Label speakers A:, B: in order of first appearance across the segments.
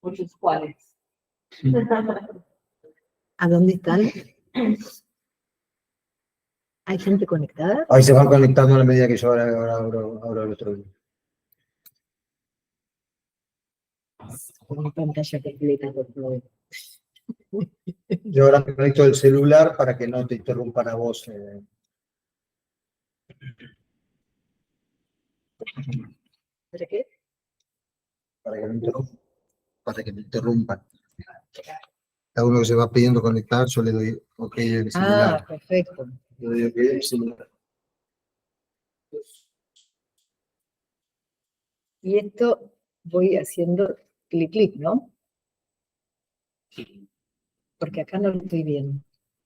A: Muchos cuales.
B: ¿A dónde están? ¿Hay gente conectada?
C: Ahí se van conectando a la medida que yo ahora el otro día.
B: Con pantalla completa, por favor.
C: Yo ahora me conecto el celular para que no te interrumpan a vos.
B: ¿Para qué?
C: Para que me interrumpan. Cada uno que se va pidiendo conectar, yo le doy OK al celular.
B: Ah, perfecto.
C: Le doy OK al celular.
B: Y esto voy haciendo clic, ¿no? Porque acá no lo estoy viendo.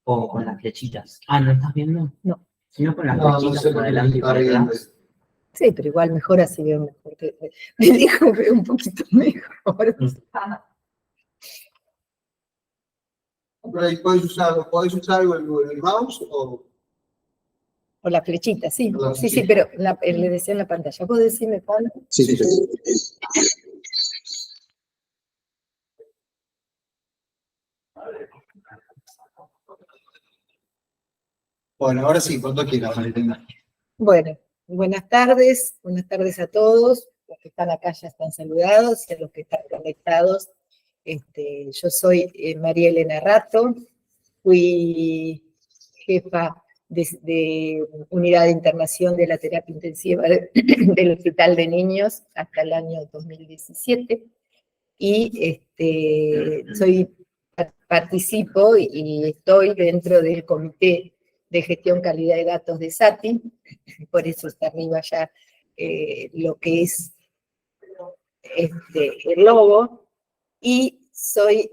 A: O con las flechitas. Ah, ¿no estás viendo?
B: No.
A: Sino con las
C: No, no
A: flechitas
C: sé
A: por
C: por qué
A: delante y
C: está
A: por
C: viendo.
A: detrás.
B: Sí, pero igual mejor así veo mejor. Me dijo veo un poquito mejor.
C: Pero ahí podés usar el mouse o...
B: O la flechita, sí.
C: La
B: Sí,
C: flechita.
B: pero le decía en la pantalla. ¿Puedo decirme cuál?
C: Sí. Bueno, ahora sí, cuando quieras, Valentina.
B: Bueno, buenas tardes a todos. Los que están acá ya están saludados y a los que están conectados. Yo soy María Elena Rato, fui jefa de Unidad de Internación de la Terapia Intensiva del Hospital de Niños hasta el año 2017 y participo y estoy dentro del Comité de Gestión Calidad de Datos de SATI, por eso está arriba ya lo que es el logo, y soy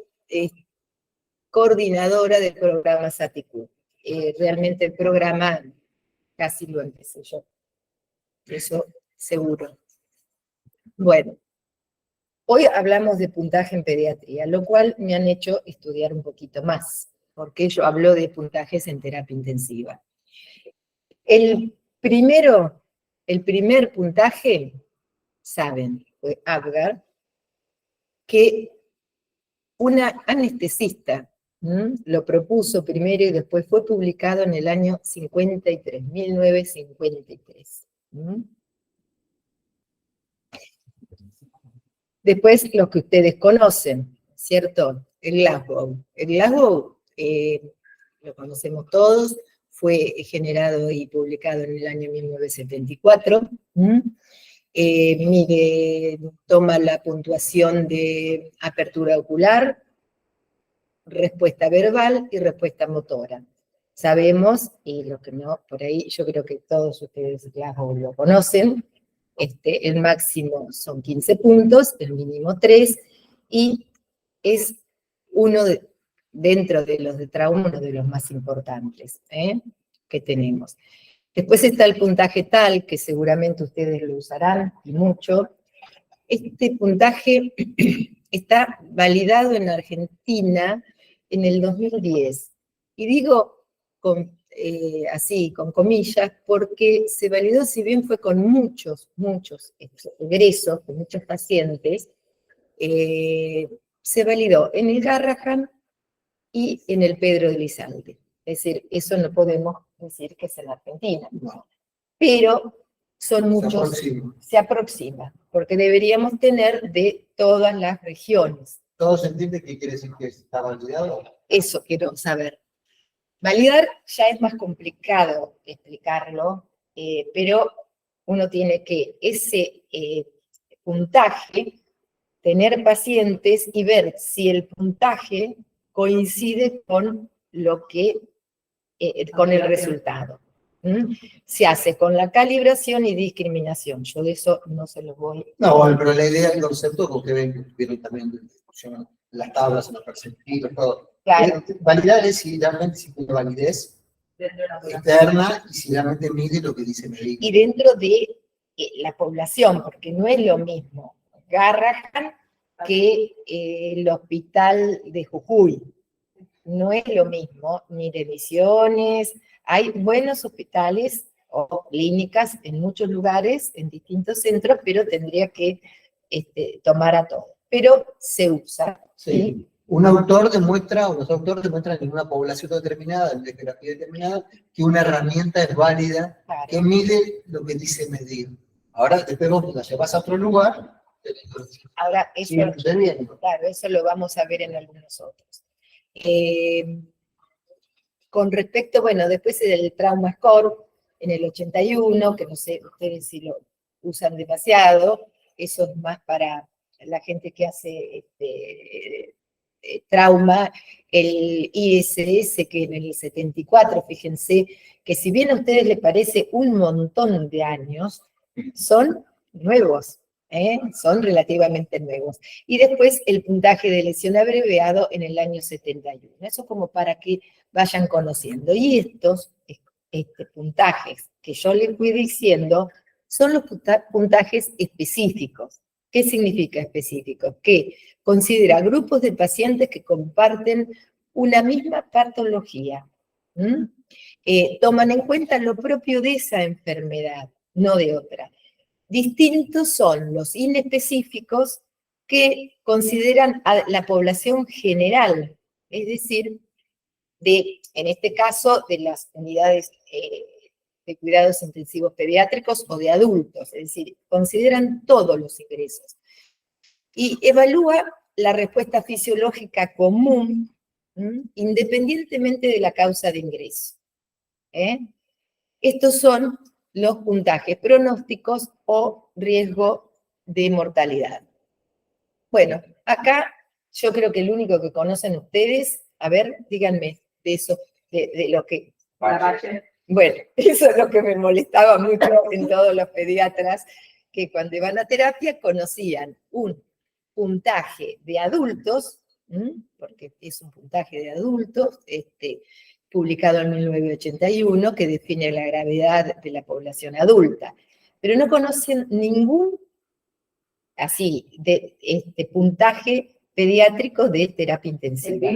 B: coordinadora del programa SATIQ. Realmente el programa casi lo empecé yo, eso seguro. Bueno, hoy hablamos de puntaje en pediatría, lo cual me han hecho estudiar un poquito más, porque yo hablo de puntajes en terapia intensiva. El primer puntaje, saben, fue Apgar, que una anestesista lo propuso primero y después fue publicado en el año 1953. Después, lo que ustedes conocen, ¿cierto? El Glasgow. El Glasgow, lo conocemos todos, fue generado y publicado en el año 1974. Toma la puntuación de apertura ocular, respuesta verbal y respuesta motora. Sabemos, y lo que no, por ahí yo creo que todos ustedes Glasgow lo conocen, el máximo son 15 puntos, el mínimo 3, y es dentro de los de trauma, uno de los más importantes que tenemos. Después está el puntaje TAL, que seguramente ustedes lo usarán, y mucho. Este puntaje está validado en Argentina en el 2010. Y digo así, con comillas, porque se validó, si bien fue con muchos egresos, de muchos pacientes, se validó en el Garrahan y en el Pedro de Lizalde. Es decir, eso no podemos decir que es en Argentina.
C: No.
B: Pero son muchos, se aproxima, porque deberíamos tener de todas las regiones.
C: ¿Todos entienden qué quiere decir que está validado?
B: Eso quiero saber. Validar ya es más complicado explicarlo, pero uno tiene que ese puntaje, tener pacientes y ver si el puntaje coincide con lo que, con el resultado. Se hace con la calibración y discriminación. Yo de eso no se los voy.
C: No, bueno, pero la idea del concepto, porque viene también de discusión, las tablas, los percentilos, todo.
B: Claro.
C: Validar es si realmente si tiene validez externa y si realmente mide lo que dice Medicare.
B: Y dentro de la población, porque no es lo mismo Garrahan que el hospital de Jujuy. No es lo mismo, ni de Misiones. Hay buenos hospitales o clínicas en muchos lugares, en distintos centros, pero tendría que tomar a todos. pero se usa.
C: Sí. Un autor demuestra, o los autores demuestran en una población determinada, en una geografía determinada, que una herramienta es válida,
B: Claro.
C: que mide lo que dice medir. Ahora, después vos la llevas a otro lugar,
B: Ahora, eso,
C: sigue sucediendo.
B: claro, eso lo vamos a ver en algunos otros. Con respecto, bueno, después del trauma score, en el 81, que no sé ustedes si lo usan demasiado, eso es más para la gente que hace trauma, el ISS, que en el 74, fíjense, que si bien a ustedes les parece un montón de años, son nuevos, son relativamente nuevos. Y después el puntaje de lesión abreviado en el año 71. Eso como para que vayan conociendo. Y estos puntajes que yo les fui diciendo son los puntajes específicos. ¿Qué significa específicos? Que considera grupos de pacientes que comparten una misma patología. Toman en cuenta lo propio de esa enfermedad, no de otra. Distintos son los inespecíficos que consideran a la población general, es decir, en este caso, de las unidades de cuidados intensivos pediátricos o de adultos, es decir, consideran todos los ingresos. Y evalúa la respuesta fisiológica común, independientemente de la causa de ingreso. Estos son los puntajes pronósticos o riesgo de mortalidad. Bueno, acá yo creo que el único que conocen ustedes, a ver, díganme de eso, de lo que... Bueno, eso es lo que me molestaba mucho en todos los pediatras, que cuando iban a terapia conocían un puntaje de adultos, porque es un puntaje de adultos, publicado en 1981, que define la gravedad de la población adulta, pero no conocen ningún, así, de puntaje pediátrico de terapia intensiva.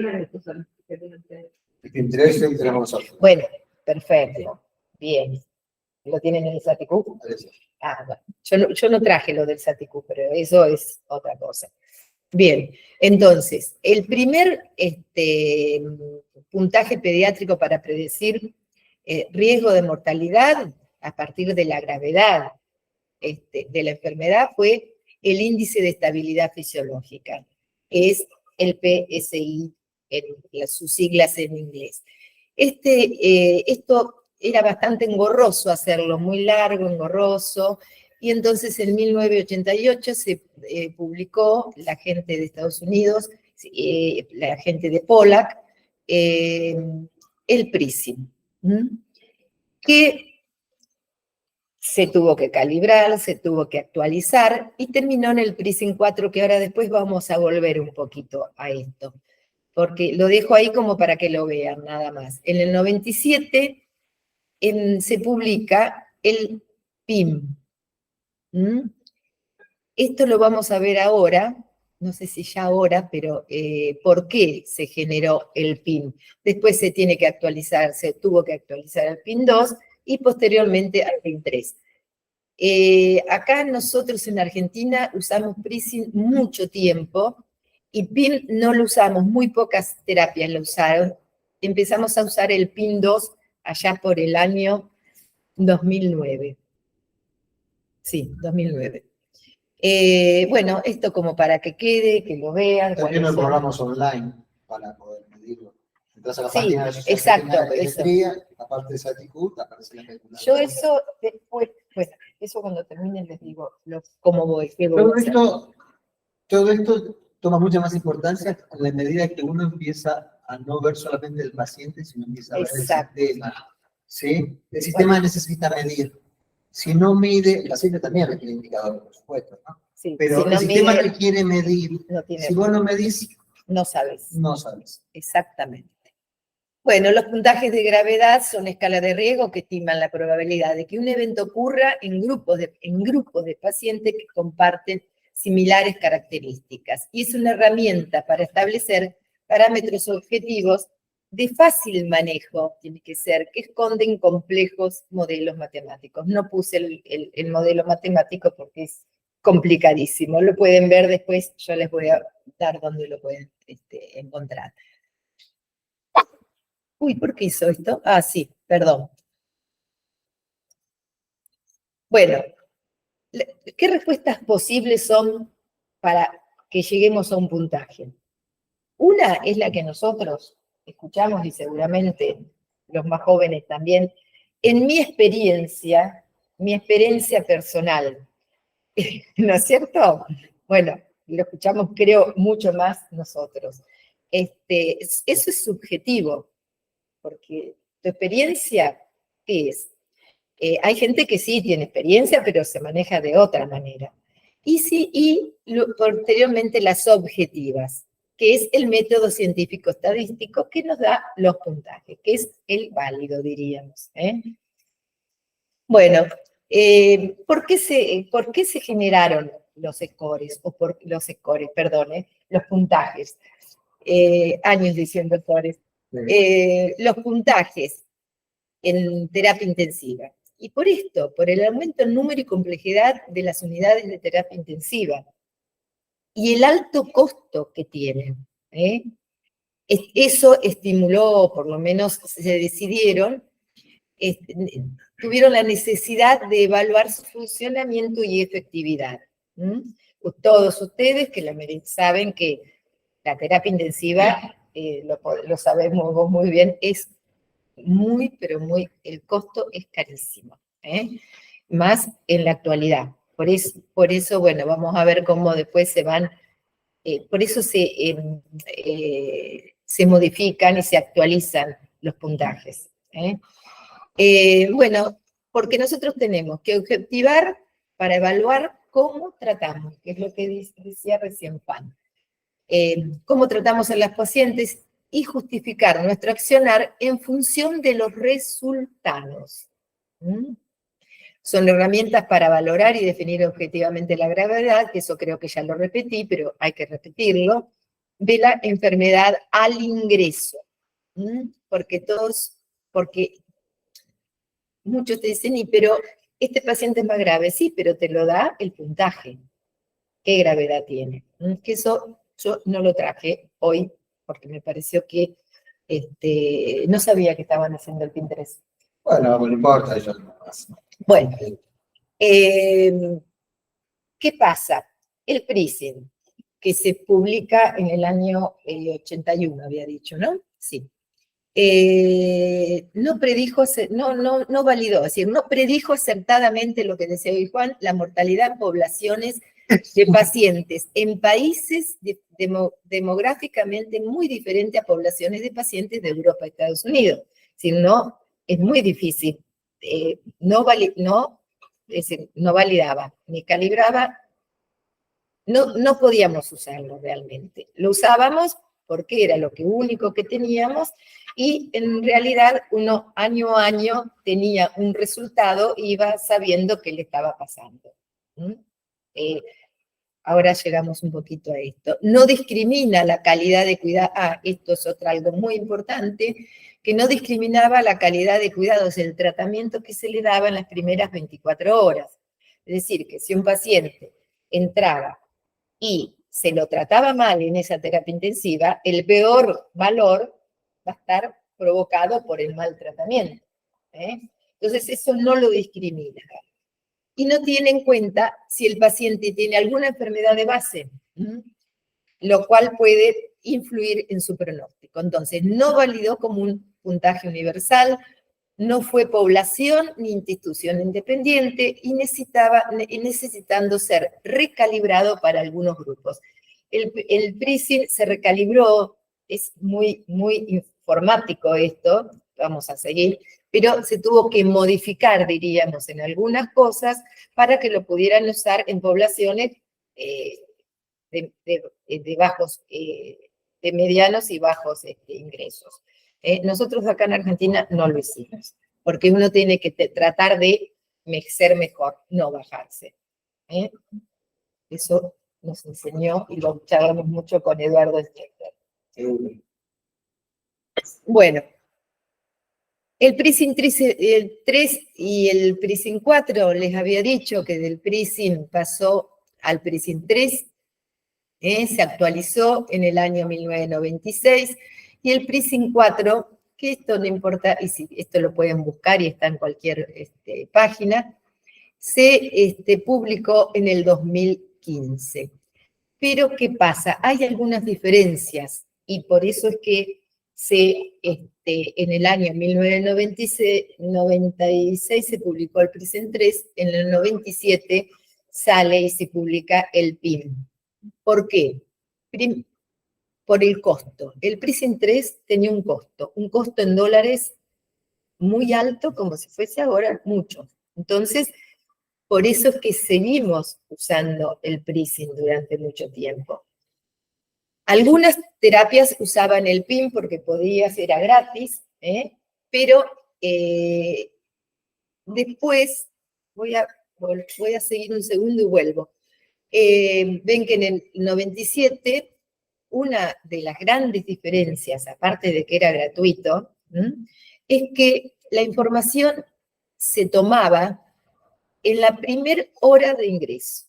C: Entre eso tenemos nosotros.
B: Bueno, perfecto, bien. ¿Lo tienen en el SATICU? Ah, bueno. Yo no traje lo del SATICU, pero eso es otra cosa. Bien, entonces, el primer puntaje pediátrico para predecir riesgo de mortalidad a partir de la gravedad de la enfermedad fue el índice de estabilidad fisiológica, que es el PSI, sus siglas en inglés. Esto era bastante engorroso hacerlo, muy largo, engorroso, y entonces en 1988 se publicó la gente de Estados Unidos, la gente de Pollack, el PRISM, que se tuvo que calibrar, se tuvo que actualizar, y terminó en el PRISM 4, que ahora después vamos a volver un poquito a esto, porque lo dejo ahí como para que lo vean, nada más. En el 97 se publica el PIM. Esto lo vamos a ver ahora, no sé si ya ahora, pero ¿por qué se generó el PIM? Después se tiene que actualizar, se tuvo que actualizar el PIM 2 y posteriormente al PIM 3. Acá nosotros en Argentina usamos PRISM mucho tiempo y PIM no lo usamos, muy pocas terapias lo usaron. Empezamos a usar el PIM 2 allá por el año 2009. Sí, 2009. Bueno, esto como para que quede, que lo vean.
C: También hay programas online para poder medirlo. Entras a la
B: Sí,
C: página de la Asociación
B: exacto,
C: Argentina de Pediatría, la parte de SATICU, aparece la calculadora.
B: Yo eso después, pues, eso cuando terminen les digo cómo voy, qué voy a hacer.
C: Todo esto toma mucha más importancia en la medida que uno empieza a no ver solamente el paciente, sino empieza a ver
B: Exacto.
C: el sistema. ¿Sí? El sistema necesita medir. Si no mide, el paciente también requiere indicadores, por supuesto, ¿no?
B: Sí,
C: Pero
B: si no
C: el sistema
B: mide,
C: requiere medir.
B: no tiene,
C: Si vos no medís,
B: no sabes.
C: no sabes.
B: Exactamente. Bueno, los puntajes de gravedad son escalas de riesgo que estiman la probabilidad de que un evento ocurra en grupos de pacientes que comparten similares características. Y es una herramienta para establecer parámetros objetivos de fácil manejo, tiene que ser, que esconden complejos modelos matemáticos. No puse el modelo matemático porque es complicadísimo. Lo pueden ver después, yo les voy a dar donde lo pueden encontrar. Uy, ¿por qué hizo esto? Ah, sí, perdón. Bueno, ¿qué respuestas posibles son para que lleguemos a un puntaje? Una es la que nosotros escuchamos y seguramente los más jóvenes también. En mi experiencia personal, ¿no es cierto? Bueno, lo escuchamos creo mucho más nosotros. Eso es subjetivo, porque tu experiencia, ¿qué es? Hay gente que sí tiene experiencia, pero se maneja de otra manera. Posteriormente las objetivas, que es el método científico-estadístico que nos da los puntajes, que es el válido, diríamos. Bueno, ¿por qué se generaron los scores? Los puntajes. Años diciendo scores. Los puntajes en terapia intensiva. Y por esto, por el aumento en número y complejidad de las unidades de terapia intensiva y el alto costo que tienen. Eso estimuló, por lo menos se decidieron, tuvieron la necesidad de evaluar su funcionamiento y efectividad. Todos ustedes que saben que la terapia intensiva, lo sabemos muy bien, es pero el costo es carísimo, más en la actualidad. Por eso, bueno, vamos a ver cómo después se van, por eso se modifican y se actualizan los puntajes. Bueno, porque nosotros tenemos que objetivar para evaluar cómo tratamos, que es lo que decía recién Juan. Cómo tratamos a las pacientes y justificar nuestro accionar en función de los resultados. Son herramientas para valorar y definir objetivamente la gravedad, que eso creo que ya lo repetí, pero hay que repetirlo, de la enfermedad al ingreso. Porque muchos te dicen, pero este paciente es más grave, sí, pero te lo da el puntaje. ¿Qué gravedad tiene? Que eso yo no lo traje hoy, porque me pareció que no sabía que estaban haciendo el Pinterest.
C: Bueno, no importa, eso no pasa.
B: Bueno, ¿qué pasa? El PRISM, que se publica en el año 81, había dicho, ¿no? Sí. No validó, es decir, no predijo acertadamente lo que decía hoy Juan, la mortalidad en poblaciones de pacientes en países demográficamente muy diferentes a poblaciones de pacientes de Europa y Estados Unidos. Si no, es muy difícil. No validaba, ni calibraba, no podíamos usarlo realmente. Lo usábamos porque era lo único que teníamos, y en realidad uno año a año tenía un resultado e iba sabiendo qué le estaba pasando. Ahora llegamos un poquito a esto. No discrimina la calidad de cuidado. Esto es algo muy importante, que no discriminaba la calidad de cuidados, el tratamiento que se le daba en las primeras 24 horas. Es decir, que si un paciente entraba y se lo trataba mal en esa terapia intensiva, el peor valor va a estar provocado por el mal tratamiento. Entonces, eso no lo discrimina. Y no tiene en cuenta si el paciente tiene alguna enfermedad de base, lo cual puede influir en su pronóstico. Entonces, no validó como un puntaje universal, no fue población ni institución independiente y necesitando ser recalibrado para algunos grupos. El PRISM se recalibró, es muy informático esto, vamos a seguir, pero se tuvo que modificar, diríamos, en algunas cosas para que lo pudieran usar en poblaciones de bajos, de medianos y bajos ingresos. Nosotros acá en Argentina no lo hicimos, porque uno tiene que tratar de ser mejor, no bajarse. Eso nos enseñó y lo charlamos mucho con Eduardo Strecker. Bueno, el PRISM 3 y el PRISM 4, les había dicho que del PRISM pasó al PRISM 3, se actualizó en el año 1996, y el PRISM 4, que esto no importa, y si esto lo pueden buscar y está en cualquier página, se publicó en el 2015. Pero, ¿qué pasa? Hay algunas diferencias, y por eso es que en el año 1996 se publicó el PRISM 3, en el 97 sale y se publica el PIM. ¿Por qué? Por el costo. El PRISM 3 tenía un costo en dólares muy alto, como si fuese ahora mucho. Entonces, por eso es que seguimos usando el PRISM durante mucho tiempo. Algunas terapias usaban el PIM porque era gratis, pero después, voy a seguir un segundo y vuelvo. Ven que en el 97, una de las grandes diferencias, aparte de que era gratuito, es que la información se tomaba en la primera hora de ingreso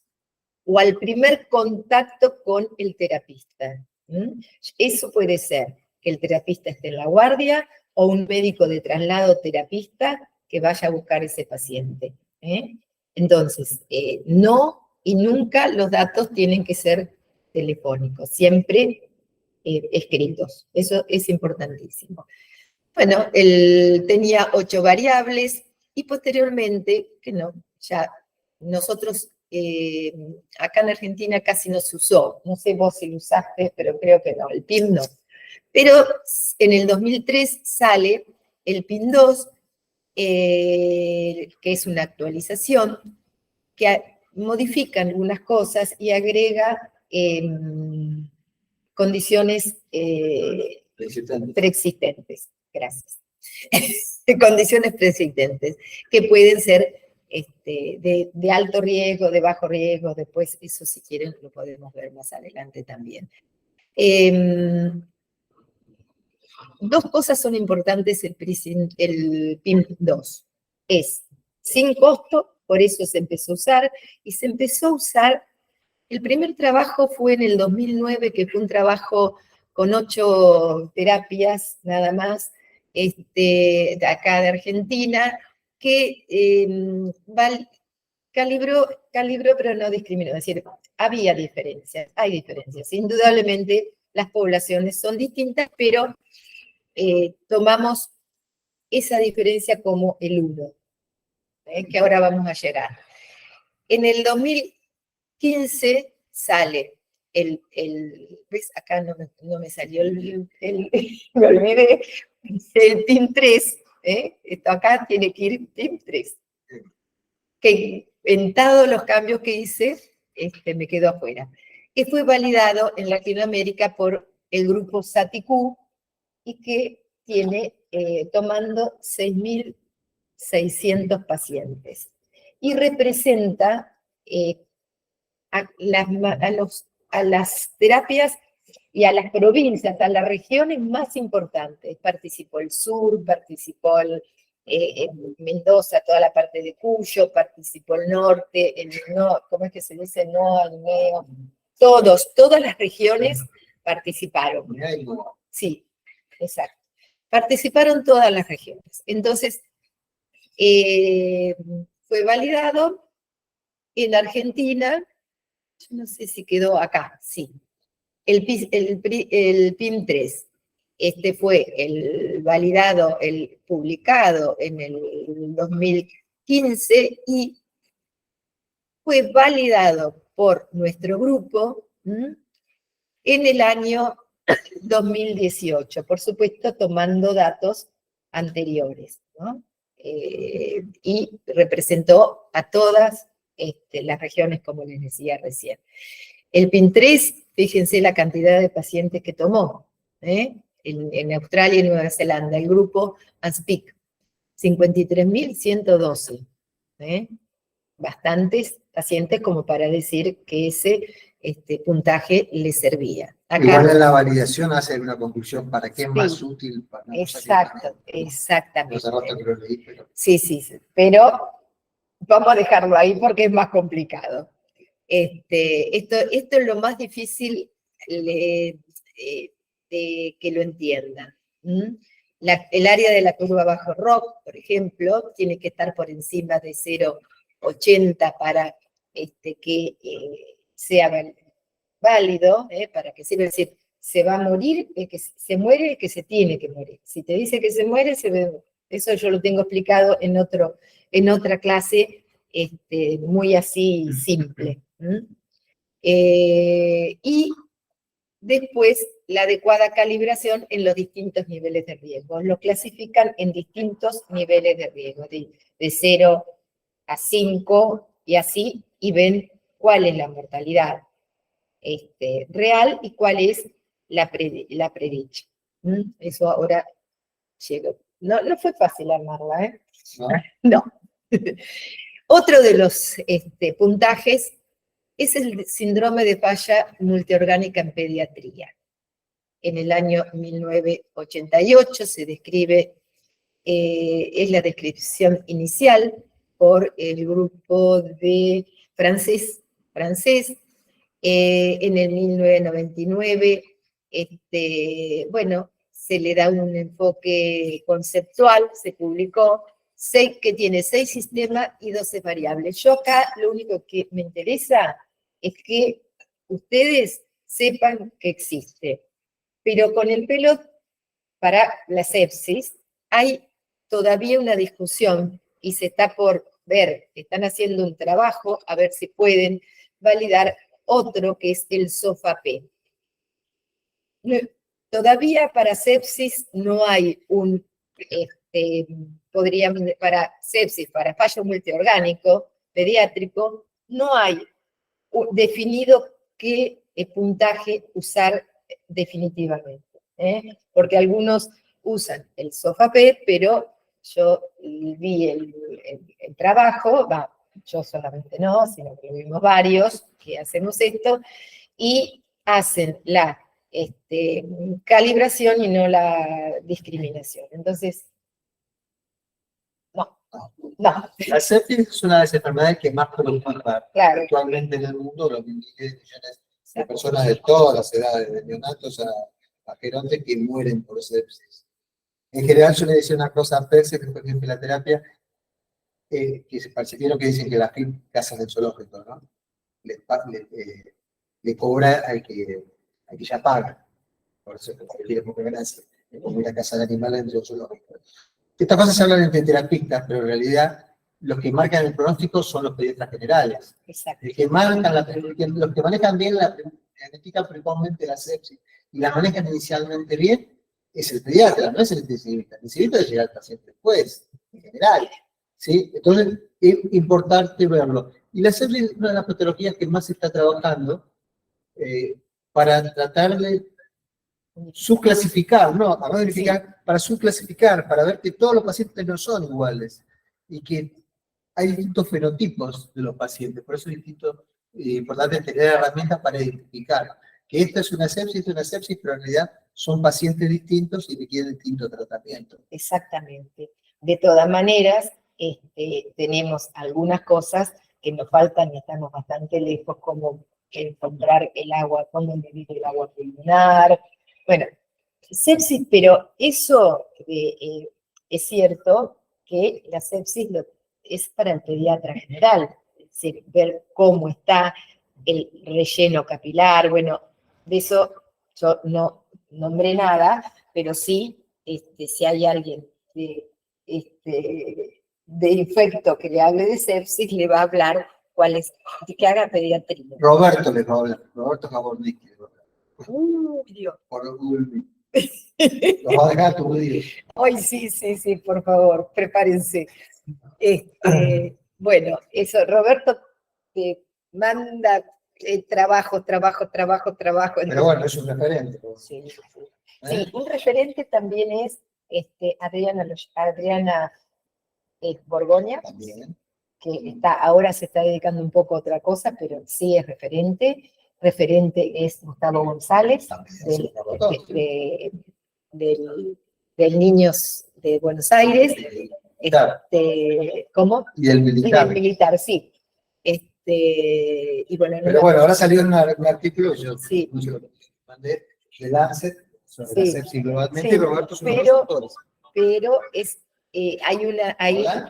B: o al primer contacto con el terapista. Eso puede ser que el terapista esté en la guardia o un médico de traslado terapista que vaya a buscar ese paciente. Entonces, no y nunca los datos tienen que ser telefónicos, siempre escritos. Eso es importantísimo. Bueno, él tenía 8 variables y posteriormente, que no, ya nosotros acá en Argentina casi no se usó. No sé vos si lo usaste, pero creo que no, el PIM no. Pero en el 2003 sale el PIM 2, que es una actualización, que modifica algunas cosas y agrega condiciones preexistentes. Gracias. Condiciones preexistentes, que pueden ser de alto riesgo, de bajo riesgo, después eso si quieren lo podemos ver más adelante también. Dos cosas son importantes el PIM 2. Es sin costo, por eso se empezó a usar, y se empezó a usar, el primer trabajo fue en el 2009, que fue un trabajo con 8 terapias nada más, de acá de Argentina, que calibró, pero no discriminó. Es decir, había diferencias, hay diferencias. Indudablemente las poblaciones son distintas, pero tomamos esa diferencia como el 1, que ahora vamos a llegar. En el 2015 sale ¿ves? Acá no me salió me olvidé, el PIM 3, esto acá tiene que ir PIM 3, que en todos los cambios que hice, me quedó afuera, que fue validado en Latinoamérica por el grupo SATIQ, y que tiene, tomando 6.600 pacientes, y representa a las terapias y a las provincias, a las regiones más importantes. Participó el sur, participó Mendoza, toda la parte de Cuyo, participó el norte, ¿cómo es que se dice? Neo, todas las regiones participaron. Sí, exacto. Participaron todas las regiones. Entonces, fue validado en Argentina. Yo no sé si quedó acá, sí. El PIM 3. Fue el validado, el publicado en el 2015 y fue validado por nuestro grupo en el año 2018, por supuesto tomando datos anteriores, ¿no? Y representó a todas las regiones, como les decía recién. El PIM 3, fíjense la cantidad de pacientes que tomó, en Australia y Nueva Zelanda, el grupo ANSPIC, 53.112, bastantes pacientes como para decir que ese puntaje le servía. Acá,
C: igual en la validación hace una conclusión para qué es más útil. Para
B: exactamente.
C: No sé rato que lo leí, pero...
B: Sí, pero vamos a dejarlo ahí porque es más complicado. Esto es lo más difícil de que lo entiendan. El área de la curva bajo ROC, por ejemplo, tiene que estar por encima de 0,80 para que sea válido, para que sirva. Es decir, se va a morir, el que se muere el que se tiene que morir. Si te dice que se muere, eso yo lo tengo explicado en otra clase, muy así simple. Y después, la adecuada calibración en los distintos niveles de riesgo. Lo clasifican en distintos niveles de riesgo, de 0 a 5 y así, y ven cuál es la mortalidad real y cuál es la predicha. Eso ahora llegó. No fue fácil armarla, ¿eh? No. Otro de los puntajes es el síndrome de falla multiorgánica en pediatría. En el año 1988 se describe, es la descripción inicial por el grupo de francés. En el 1999, bueno, se le da un enfoque conceptual, se publicó, que tiene 6 sistemas y 12 variables. Yo acá lo único que me interesa es que ustedes sepan que existe. Pero con el pelo para la sepsis hay todavía una discusión y se está por ver, están haciendo un trabajo a ver si pueden validar otro que es el SOFA-P. Todavía para sepsis no hay un, para sepsis, para fallo multiorgánico pediátrico, no hay definido qué puntaje usar definitivamente, porque algunos usan el SOFA-P, pero yo vi el trabajo, yo solamente no, sino que vimos varios que hacemos esto, y hacen la calibración y no la discriminación. Entonces, no.
C: La sepsis es una de las enfermedades que más preocupan actualmente en el mundo, los millones de personas de todas las edades, de neonatos a gerontes que mueren por sepsis. En general yo le decía una cosa a Perse, que fue en la terapia, que se parecieron que dicen que las casas del zoológico, ¿no? Le cobra al que ya paga. Por eso tiene poca gracia. Es como ir a casa de animales dentro del zoológico. Estas cosas se hablan entre terapistas, pero en realidad los que marcan el pronóstico son los pediatras generales.
B: Exacto.
C: Los que manejan bien la genética precocemente de la sepsis y la manejan inicialmente bien es el pediatra, no es el intensivista. El intensivista debe llegar al paciente después, en general. ¿Sí? Entonces, es importante verlo. Y la sepsis es una de las patologías que más se está trabajando para tratar de subclasificar, no, para verificar, sí, para subclasificar, para ver que todos los pacientes no son iguales y que hay distintos fenotipos de los pacientes. Por eso es importante tener herramientas para identificar que esta es una sepsis, pero en realidad son pacientes distintos y requieren distinto tratamiento.
B: Exactamente. De todas maneras, tenemos algunas cosas que nos faltan y estamos bastante lejos, como encontrar el agua, cómo medir el agua pulmonar. Bueno, sepsis, pero eso es cierto que la sepsis es para el pediatra general, es decir, ver cómo está el relleno capilar. Bueno, de eso yo no nombré nada, pero sí, si hay alguien de infecto que le hable de sepsis, le va a hablar cuál es, que haga pediatría.
C: Roberto le va a hablar, Roberto Jabornicki.
B: Dios.
C: Por Google. Los va a dejar tu vídeo.
B: Ay, sí, por favor, prepárense. Bueno, eso, Roberto te manda trabajo.
C: Pero bueno, es un referente.
B: Sí, un referente también es Adriana Borgoña,
C: también,
B: que ahora se está dedicando un poco a otra cosa, pero sí es referente. Referente es Gustavo González, del Niños de Buenos Aires.
C: Claro.
B: ¿Cómo?
C: Y el militar.
B: El militar, sí. Y bueno,
C: Pero bueno, ahora salió un artículo, yo
B: Sí.
C: mucho lo mandé, de Lancet, sobre
B: Sí.
C: la sepsis globalmente,
B: Sí,
C: y Roberto es uno de los
B: pero-
C: autores.
B: pero
C: ¿Hola?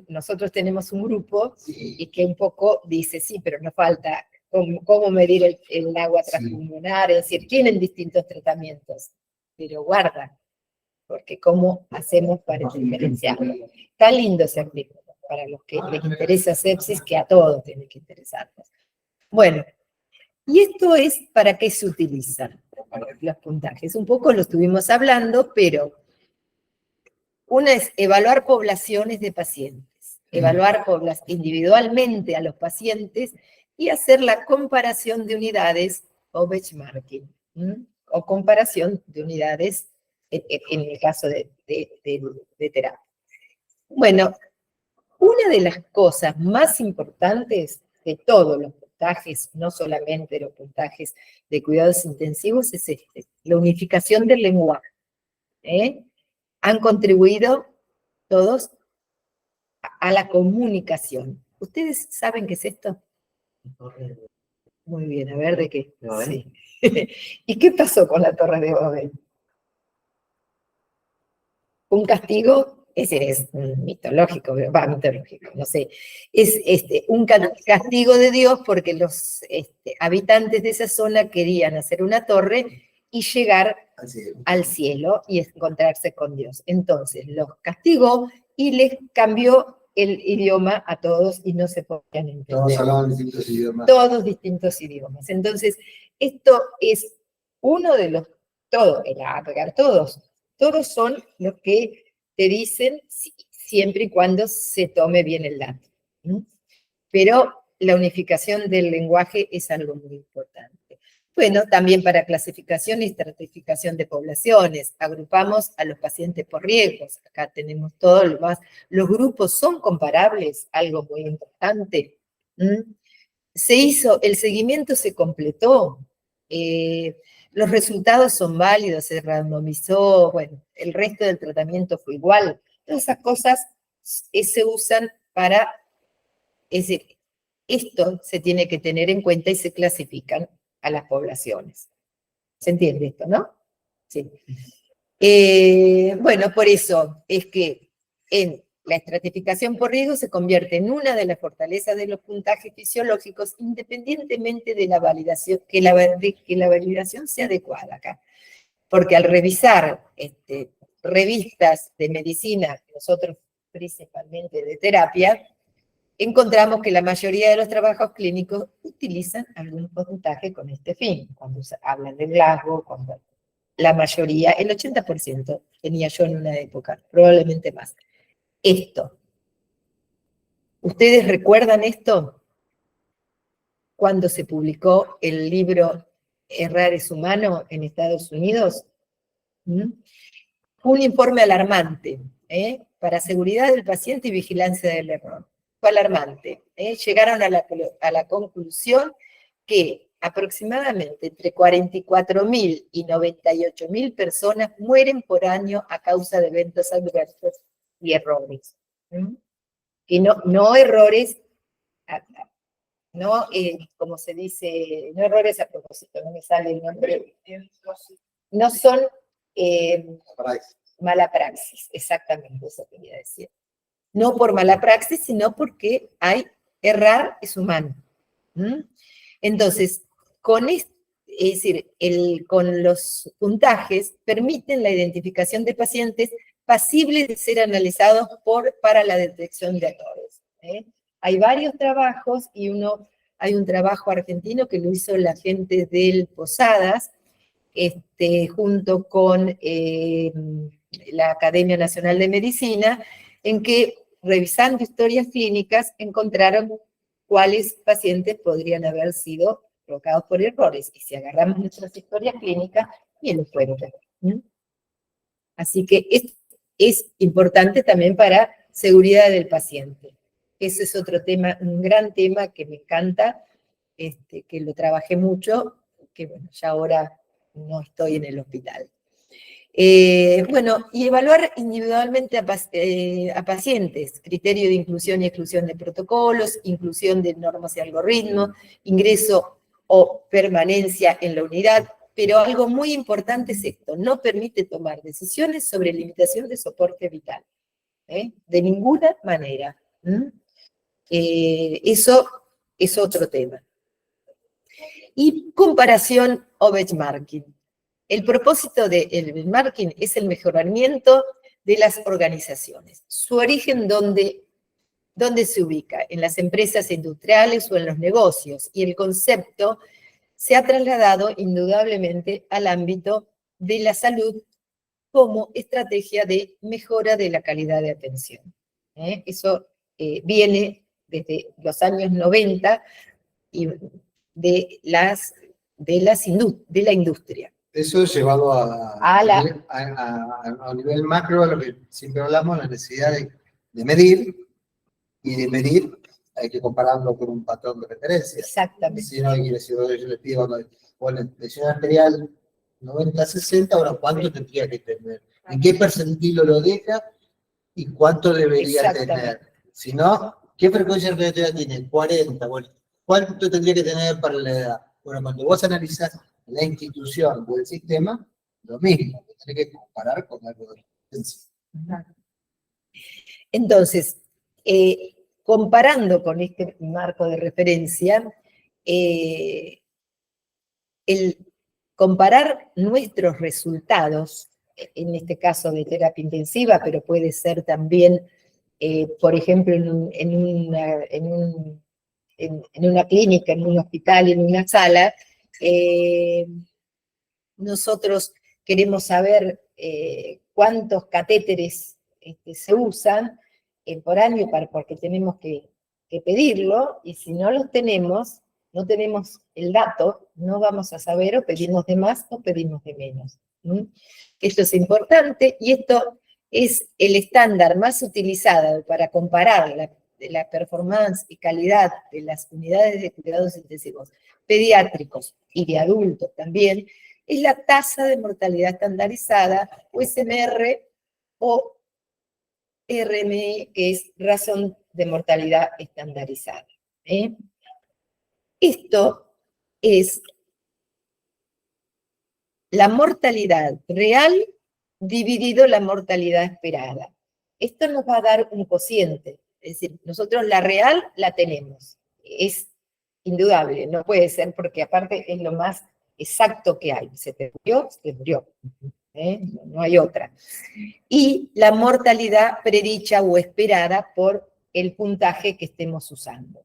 B: nosotros tenemos un grupo
C: Sí.
B: y que un poco dice, sí, pero nos falta cómo medir el agua
C: Sí.
B: transpulmonar, es decir, tienen distintos tratamientos, pero guarda, porque cómo hacemos para diferenciarlo. Está lindo ese artículo, para los que les interesa sepsis, que a todos tiene que interesarnos. Bueno, y esto es para qué se utilizan los puntajes. Un poco lo estuvimos hablando, pero una es evaluar poblaciones de pacientes, evaluar individualmente a los pacientes y hacer la comparación de unidades o benchmarking, o comparación de unidades en el caso de terapia. Bueno, una de las cosas más importantes de todos los puntajes, no solamente los puntajes de cuidados intensivos, es la unificación del lenguaje. Han contribuido todos a la comunicación. ¿Ustedes saben qué es esto? Muy bien, a ver de qué. Sí. ¿Y qué pasó con la Torre de Babel? Un castigo, ese es mitológico, no sé, es un castigo de Dios porque los habitantes de esa zona querían hacer una torre y llegar al cielo y encontrarse con Dios. Entonces los castigó y les cambió el idioma a todos y no se podían entender.
C: Todos hablaban distintos idiomas.
B: Todos distintos idiomas. Entonces, esto es uno de los, todos son los que te dicen siempre y cuando se tome bien el dato. Pero la unificación del lenguaje es algo muy importante. Bueno, también para clasificación y estratificación de poblaciones, agrupamos a los pacientes por riesgos. Acá tenemos todo lo más. Los grupos son comparables, algo muy importante. El seguimiento se completó, los resultados son válidos, se randomizó, bueno, el resto del tratamiento fue igual. Todas esas cosas se usan para, es decir, esto se tiene que tener en cuenta y se clasifican a las poblaciones. ¿Se entiende esto, no? Sí. Bueno, por eso es que en la estratificación por riesgo se convierte en una de las fortalezas de los puntajes fisiológicos, independientemente de la validación, que la validación sea adecuada acá. Porque al revisar revistas de medicina, nosotros principalmente de terapia, encontramos que la mayoría de los trabajos clínicos utilizan algún puntaje con este fin. Cuando hablan de Glasgow, cuando la mayoría, el 80% tenía yo en una época, probablemente más. Esto. ¿Ustedes recuerdan esto? Cuando se publicó el libro Errar es humano en Estados Unidos. Fue un informe alarmante, para seguridad del paciente y vigilancia del error. Fue alarmante. Llegaron a la conclusión que aproximadamente entre 44.000 y 98.000 personas mueren por año a causa de eventos adversos y errores. Y no errores, no, como se dice, no errores a propósito, no me sale el nombre. No son mala praxis, exactamente eso quería decir. No por mala praxis, sino porque errar es humano. Entonces, es decir, con los puntajes permiten la identificación de pacientes pasibles de ser analizados para la detección de errores. Hay varios trabajos y hay un trabajo argentino que lo hizo la gente del Posadas, junto con la Academia Nacional de Medicina, en que, revisando historias clínicas, encontraron cuáles pacientes podrían haber sido provocados por errores. Y si agarramos nuestras historias clínicas, bien lo fueron. Así que es importante también para seguridad del paciente. Ese es otro tema, un gran tema que me encanta, que lo trabajé mucho, que bueno, ya ahora no estoy en el hospital. Bueno, y evaluar individualmente a pacientes, criterio de inclusión y exclusión de protocolos, inclusión de normas y algoritmos, ingreso o permanencia en la unidad, pero algo muy importante es esto, no permite tomar decisiones sobre limitación de soporte vital, de ninguna manera. Eso es otro tema. Y comparación o benchmarking. El propósito del benchmarking es el mejoramiento de las organizaciones. Su origen, ¿dónde se ubica? En las empresas industriales o en los negocios. Y el concepto se ha trasladado indudablemente al ámbito de la salud como estrategia de mejora de la calidad de atención. Eso viene desde los años 90 y de la industria.
C: Eso es llevado
B: A la-
C: a nivel macro, a lo que siempre hablamos, la necesidad de medir, y de medir hay que compararlo con un patrón de referencia.
B: Exactamente.
C: Si no, yo les pido, bueno, presión arterial 90-60, ahora ¿cuánto tendría que tener? ¿En qué percentilo lo deja? ¿Y cuánto debería
B: Exactamente.
C: tener? Si no, ¿qué frecuencia respiratoria tiene? 40. Bueno, ¿cuánto tendría que tener para la edad? Bueno, cuando vos analizás la institución o el sistema, lo mismo, tenés que comparar con algo de referencia.
B: Entonces, comparando con este marco de referencia, el comparar nuestros resultados, en este caso de terapia intensiva, pero puede ser también, por ejemplo, en una clínica, en un hospital, en una sala, nosotros queremos saber cuántos catéteres se usan por año, porque tenemos que pedirlo, y si no los tenemos, no tenemos el dato, no vamos a saber o pedimos de más o pedimos de menos. Esto es importante, y esto es el estándar más utilizado para comparar la performance y calidad de las unidades de cuidados intensivos pediátricos y de adultos también, es la tasa de mortalidad estandarizada, USMR o RME, que es razón de mortalidad estandarizada. Esto es la mortalidad real dividido la mortalidad esperada. Esto nos va a dar un cociente, es decir, nosotros la real la tenemos, es indudable, no puede ser porque aparte es lo más exacto que hay. Se te murió, no hay otra. Y la mortalidad predicha o esperada por el puntaje que estemos usando.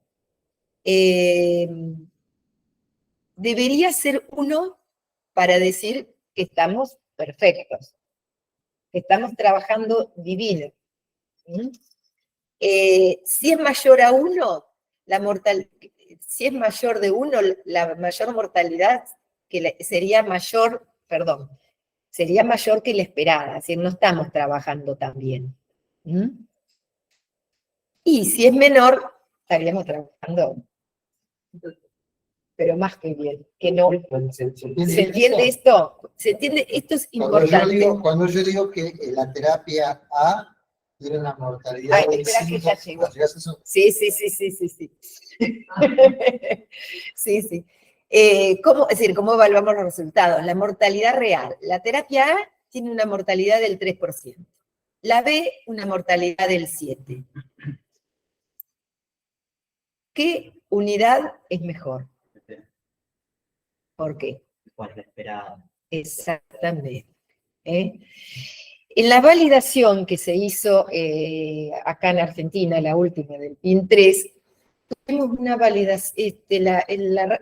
B: Debería ser 1 para decir que estamos perfectos, que estamos trabajando divino. Si es mayor a 1, si es mayor de 1, la mayor mortalidad sería mayor que la esperada, es decir, no estamos trabajando tan bien. Y si es menor, estaríamos trabajando, pero más que bien, que no. ¿Se entiende esto? ¿Se entiende? Esto es importante.
C: Cuando yo digo que la terapia A tiene una mortalidad del
B: espera que ya
C: 5,
B: llegó. Sí. Sí. ¿Cómo evaluamos los resultados? La mortalidad real. La terapia A tiene una mortalidad del 3%. La B, una mortalidad del 7%. ¿Qué unidad es mejor? ¿Por qué?
A: ¿Cuál es la esperada?
B: Exactamente. En la validación que se hizo acá en Argentina, la última del PIN3, tuvimos una validación,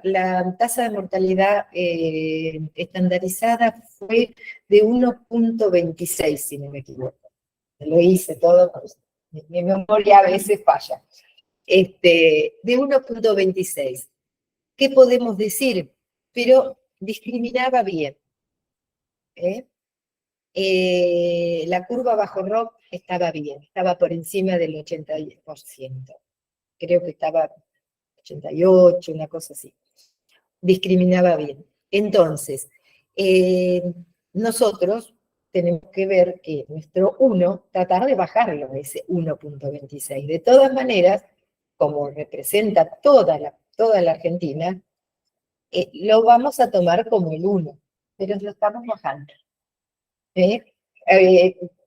B: la tasa de mortalidad estandarizada fue de 1.26, si no me equivoco. Lo hice todo, mi memoria a veces falla. De 1.26. ¿Qué podemos decir? Pero discriminaba bien. La curva bajo ROC estaba bien, estaba por encima del 80%. Creo que estaba 88, una cosa así. Discriminaba bien. Entonces, nosotros tenemos que ver que nuestro 1, tratar de bajarlo a ese 1.26. De todas maneras, como representa toda la Argentina, lo vamos a tomar como el 1, pero lo estamos bajando.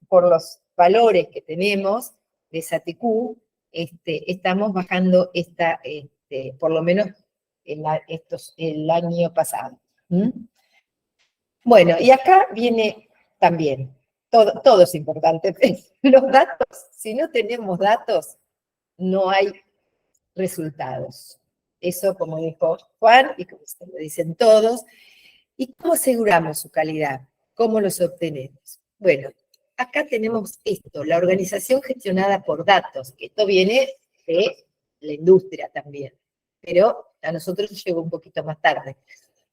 B: Por los valores que tenemos de SATIQ, estamos bajando por lo menos el año pasado. Bueno, y acá viene también, todo es importante, los datos, si no tenemos datos, no hay resultados. Eso, como dijo Juan, y como lo dicen todos. ¿Y cómo aseguramos su calidad? ¿Cómo los obtenemos? Bueno, acá tenemos esto, la organización gestionada por datos, que esto viene de la industria también, pero a nosotros nos llegó un poquito más tarde.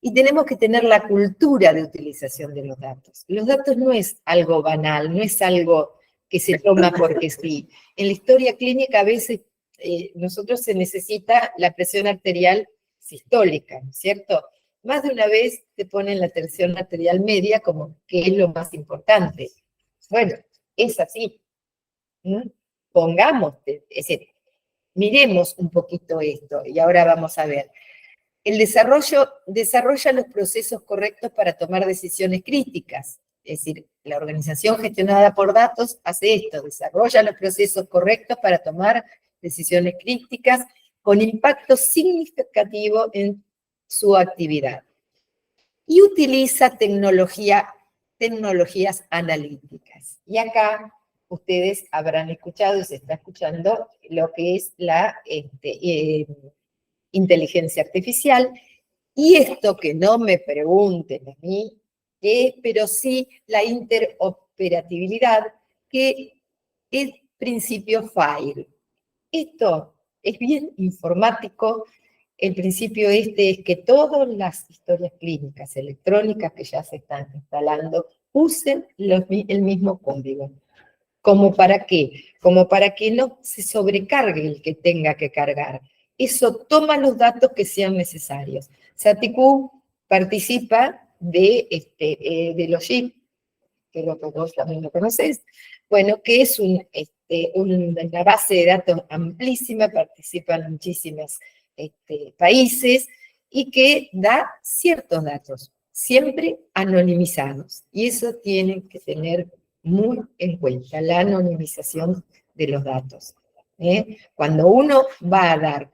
B: Y tenemos que tener la cultura de utilización de los datos. Los datos no es algo banal, no es algo que se toma porque sí. En la historia clínica a veces nosotros se necesita la presión arterial sistólica, ¿no es cierto? Más de una vez te ponen la tensión arterial media como que es lo más importante. Bueno, es así. Pongamos, es decir, miremos un poquito esto, y ahora vamos a ver. El desarrollo desarrolla los procesos correctos para tomar decisiones críticas. Es decir, la organización gestionada por datos hace esto, desarrolla los procesos correctos para tomar decisiones críticas con impacto significativo en su actividad. Y utiliza tecnologías analíticas. Y acá ustedes habrán escuchado, se está escuchando, lo que es la inteligencia artificial, y esto que no me pregunten a mí, pero sí la interoperabilidad, que es principio FAIR. Esto es bien informático. El principio es que todas las historias clínicas electrónicas que ya se están instalando usen el mismo código. ¿Cómo para qué? Como para que no se sobrecargue el que tenga que cargar. Eso toma los datos que sean necesarios. SATIQ participa de los GIP, que vos también lo conocés, bueno, que es una base de datos amplísima, participan muchísimos países, y que da ciertos datos, siempre anonimizados. Y eso tienen que tener muy en cuenta, la anonimización de los datos. Cuando uno va a dar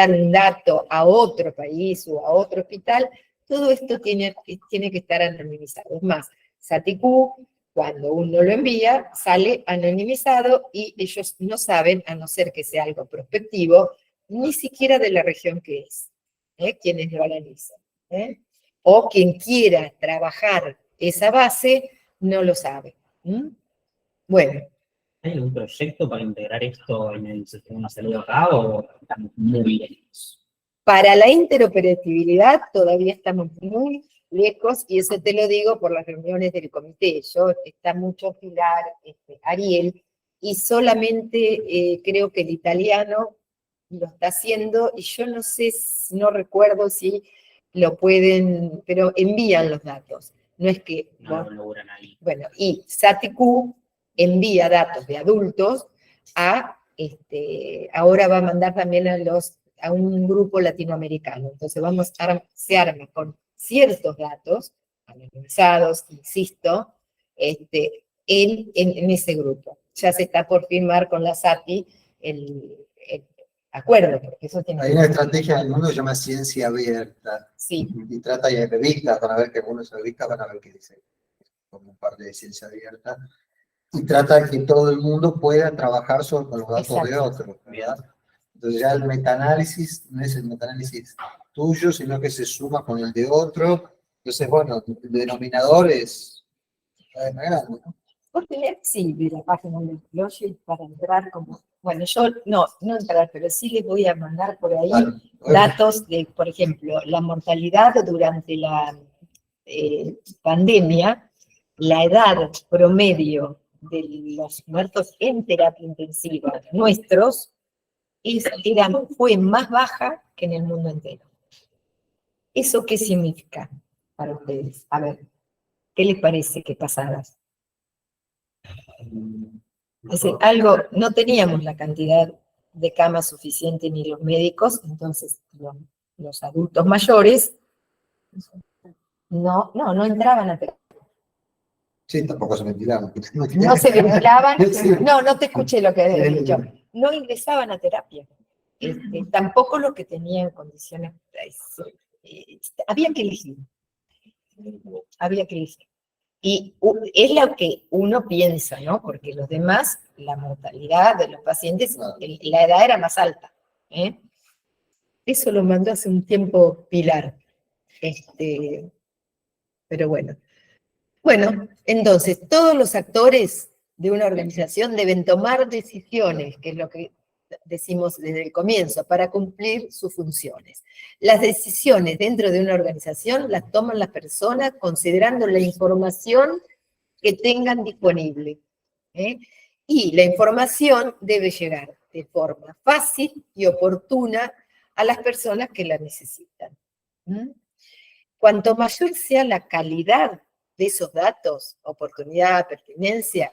B: un dato a otro país o a otro hospital, todo esto tiene que estar anonimizado. Es más, SATIQ, cuando uno lo envía, sale anonimizado y ellos no saben, a no ser que sea algo prospectivo, ni siquiera de la región que es, quienes lo analizan. O quien quiera trabajar esa base, no lo sabe. Bueno.
A: ¿Hay algún proyecto para integrar esto en el sistema de salud acá o estamos muy lejos?
B: Para la interoperabilidad todavía estamos muy lejos, y eso te lo digo por las reuniones del comité. Está mucho Pilar, Ariel, y solamente creo que el italiano lo está haciendo, y yo no sé, no recuerdo si lo pueden, pero envían los datos. No es que...
A: No lo logran ahí.
B: Bueno, y SATIQ envía datos de adultos ahora va a mandar también a un grupo latinoamericano. Entonces se arma con ciertos datos, anonimizados, insisto, en ese grupo. Ya se está por firmar con la SATI el acuerdo, porque eso tiene...
C: Hay una estrategia en el mundo que se llama ciencia abierta.
B: Sí.
C: Y trata, y hay revistas, van a ver que algunos revistas van a ver que dice como parte de ciencia abierta. Y trata de que todo el mundo pueda trabajar con los datos de otros, ¿verdad? Entonces ya el metaanálisis no es el metaanálisis tuyo, sino que se suma con el de otro. Entonces, bueno, el denominador es cada vez más grande, ¿no?
B: ¿Vos tenés, sí, de la página del Logit para entrar como... Bueno, yo no entrar, pero sí les voy a mandar por ahí datos de, por ejemplo, la mortalidad durante la pandemia, la edad promedio de los muertos en terapia intensiva nuestros fue más baja que en el mundo entero. ¿Eso qué significa para ustedes? A ver, ¿Qué les parece que pasaba? Es decir, algo, no teníamos la cantidad de camas suficiente ni los médicos, entonces los adultos mayores no entraban a terapia.
C: Sí, tampoco se ventilaban.
B: No se ventilaban,
C: Sí.
B: no te escuché lo que había dicho. No ingresaban a terapia. Tampoco los que tenían condiciones, había que elegir. Había que elegir. Y es lo que uno piensa, ¿no? Porque los demás, la mortalidad de los pacientes, la edad era más alta. Eso lo mandó hace un tiempo Pilar. Pero bueno. Bueno, entonces, todos los actores de una organización deben tomar decisiones, que es lo que decimos desde el comienzo, para cumplir sus funciones. Las decisiones dentro de una organización las toman las personas considerando la información que tengan disponible. Y la información debe llegar de forma fácil y oportuna a las personas que la necesitan. Cuanto mayor sea la calidad de esos datos, oportunidad, pertinencia,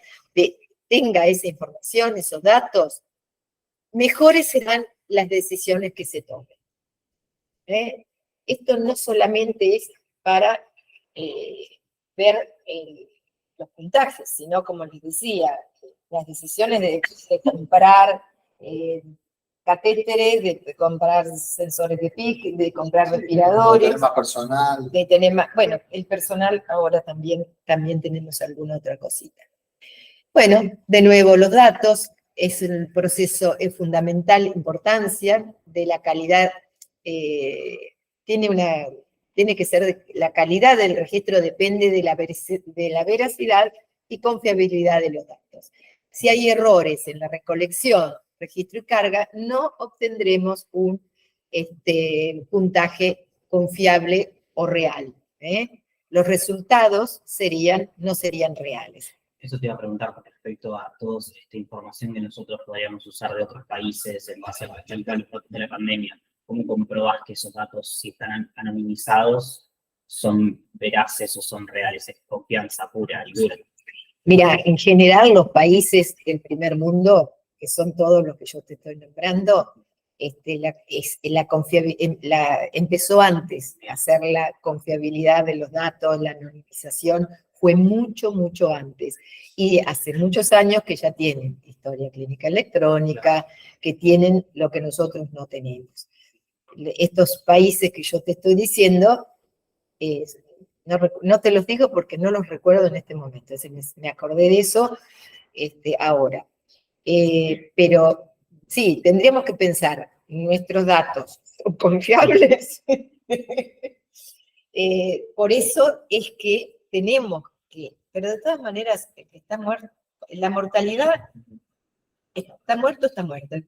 B: tenga esa información, esos datos, mejores serán las decisiones que se tomen. Esto no solamente es para ver los puntajes, sino, como les decía, las decisiones de comprar catéteres, de comprar sensores de PIC, de comprar respiradores.
C: De tener más personal.
B: De tener más, bueno, el personal ahora también tenemos alguna otra cosita. Bueno, de nuevo, los datos, es el proceso, es fundamental importancia de la calidad, tiene que ser, la calidad del registro depende de la veracidad y confiabilidad de los datos. Si hay errores en la recolección, registro y carga, no obtendremos un puntaje confiable o real. Los resultados no serían reales.
A: Eso te iba a preguntar con respecto a toda esta información que nosotros podríamos usar de otros países en base a los ejemplos de la pandemia. ¿Cómo comprobás que esos datos, si están anonimizados, son veraces o son reales? Es confianza pura y dura.
B: Mira, en general los países del primer mundo, que son todos los que yo te estoy nombrando, empezó antes a hacer la confiabilidad de los datos, la anonimización, fue mucho, mucho antes. Y hace muchos años que ya tienen historia clínica electrónica, que tienen lo que nosotros no tenemos. Estos países que yo te estoy diciendo, no te los digo porque no los recuerdo en este momento, me acordé de eso ahora. Pero sí, tendríamos que pensar, nuestros datos son confiables. Por eso es que tenemos que, pero de todas maneras, está muerto, la mortalidad, está muerto,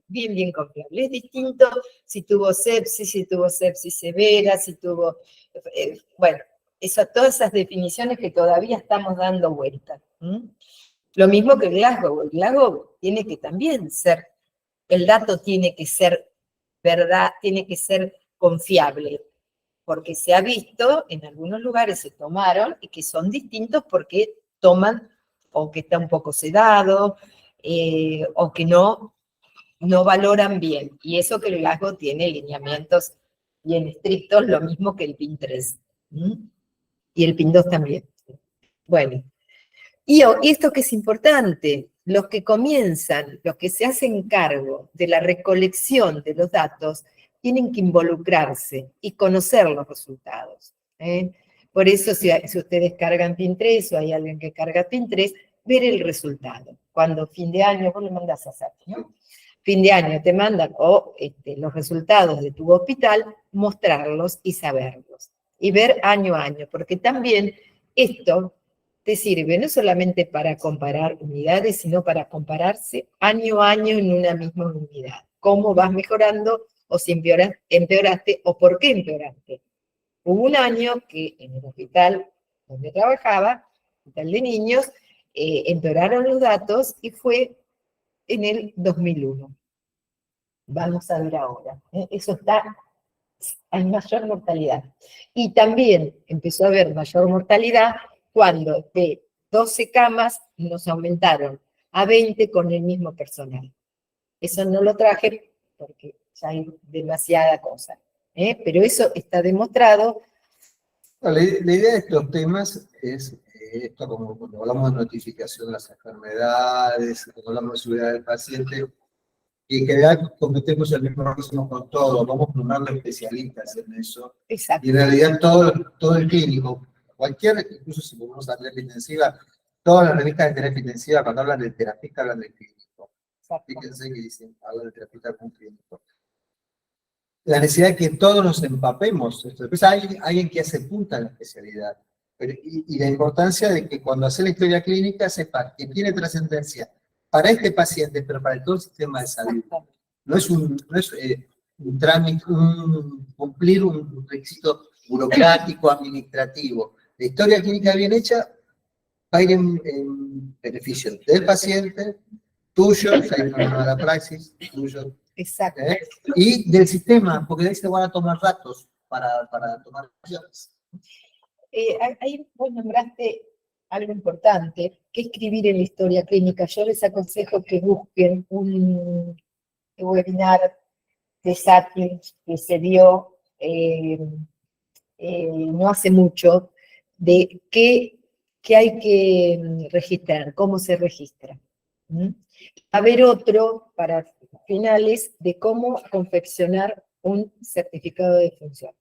B: bien, bien confiable. Es distinto si tuvo sepsis severa, si tuvo, bueno, todas esas definiciones que todavía estamos dando vuelta. Lo mismo que el Glasgow tiene que también ser, el dato tiene que ser verdad, tiene que ser confiable, porque se ha visto, en algunos lugares se tomaron, y que son distintos porque toman, o que está un poco sedado, o que no valoran bien, y eso que el Glasgow tiene lineamientos bien estrictos, lo mismo que el PIN 3, y el PIN 2 también. Bueno, y esto que es importante, los que comienzan, los que se hacen cargo de la recolección de los datos, tienen que involucrarse y conocer los resultados. Por eso, si ustedes cargan PIN 3 o hay alguien que carga PIN 3, ver el resultado. Cuando fin de año, vos le mandás a Sati, ¿no? Fin de año te mandan los resultados de tu hospital, mostrarlos y saberlos. Y ver año a año, porque también esto te sirve no solamente para comparar unidades, sino para compararse año a año en una misma unidad. Cómo vas mejorando, o si empeoraste, o por qué empeoraste. Hubo un año que en el hospital donde trabajaba, hospital de niños, empeoraron los datos y fue en el 2001. Vamos a ver ahora. Eso hay mayor mortalidad. Y también empezó a haber mayor mortalidad cuando de 12 camas nos aumentaron a 20 con el mismo personal. Eso no lo traje porque ya hay demasiada cosa, pero eso está demostrado.
C: La idea de estos temas es esto, como cuando hablamos de notificación de las enfermedades, cuando hablamos de seguridad del paciente, y en general cometemos el mismo error con todo, vamos formando especialistas en eso.
B: Exacto.
C: Y en realidad todo el clínico, incluso si volvemos a terapia intensiva, todas las revistas de terapia intensiva, cuando hablan de terapista, hablan del clínico. Fíjense que dicen, hablan de terapista con clínico. La necesidad de que todos nos empapemos. Después hay alguien que hace punta en la especialidad. Y la importancia de que cuando hace la historia clínica sepa que tiene trascendencia para este paciente, pero para todo el sistema de salud. No es un trámite, cumplir un requisito burocrático, administrativo. La historia clínica bien hecha va a ir en beneficio del paciente, tuyo, si hay una mala praxis, tuyo.
B: Exacto.
C: Y del sistema, porque de ahí se van a tomar datos para tomar decisiones.
B: Ahí vos nombraste algo importante, que escribir en la historia clínica. Yo les aconsejo que busquen un webinar de Sattler que se dio no hace mucho, de qué hay que registrar, cómo se registra. Va a haber otro para finales de cómo confeccionar un certificado de función.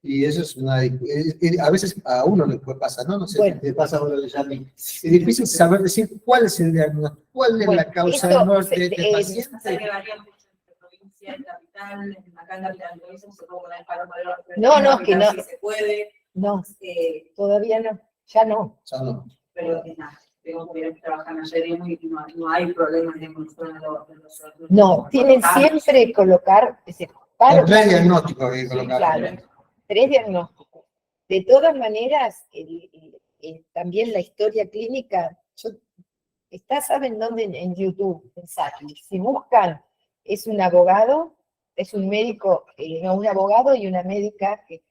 C: Y eso es a veces a uno le puede pasar, ¿no? No sé
B: Bueno,
C: si te pasa a uno ya a mí. Es difícil saber decir cuál es el diagnóstico, cuál es la causa de muerte de este paciente.
B: No, que no. Se puede. No, todavía no, ya no.
C: Ya no.
D: Pero tengo que trabajar ayer y no hay problemas de control de los.
B: No, tienen siempre que colocar.
C: Hay 3 diagnósticos que colocar.
B: Claro, 3 diagnósticos. De todas maneras, también la historia clínica, ¿saben dónde? En YouTube, en Sattler. Si buscan, es un abogado, es un médico, no, un abogado y una médica que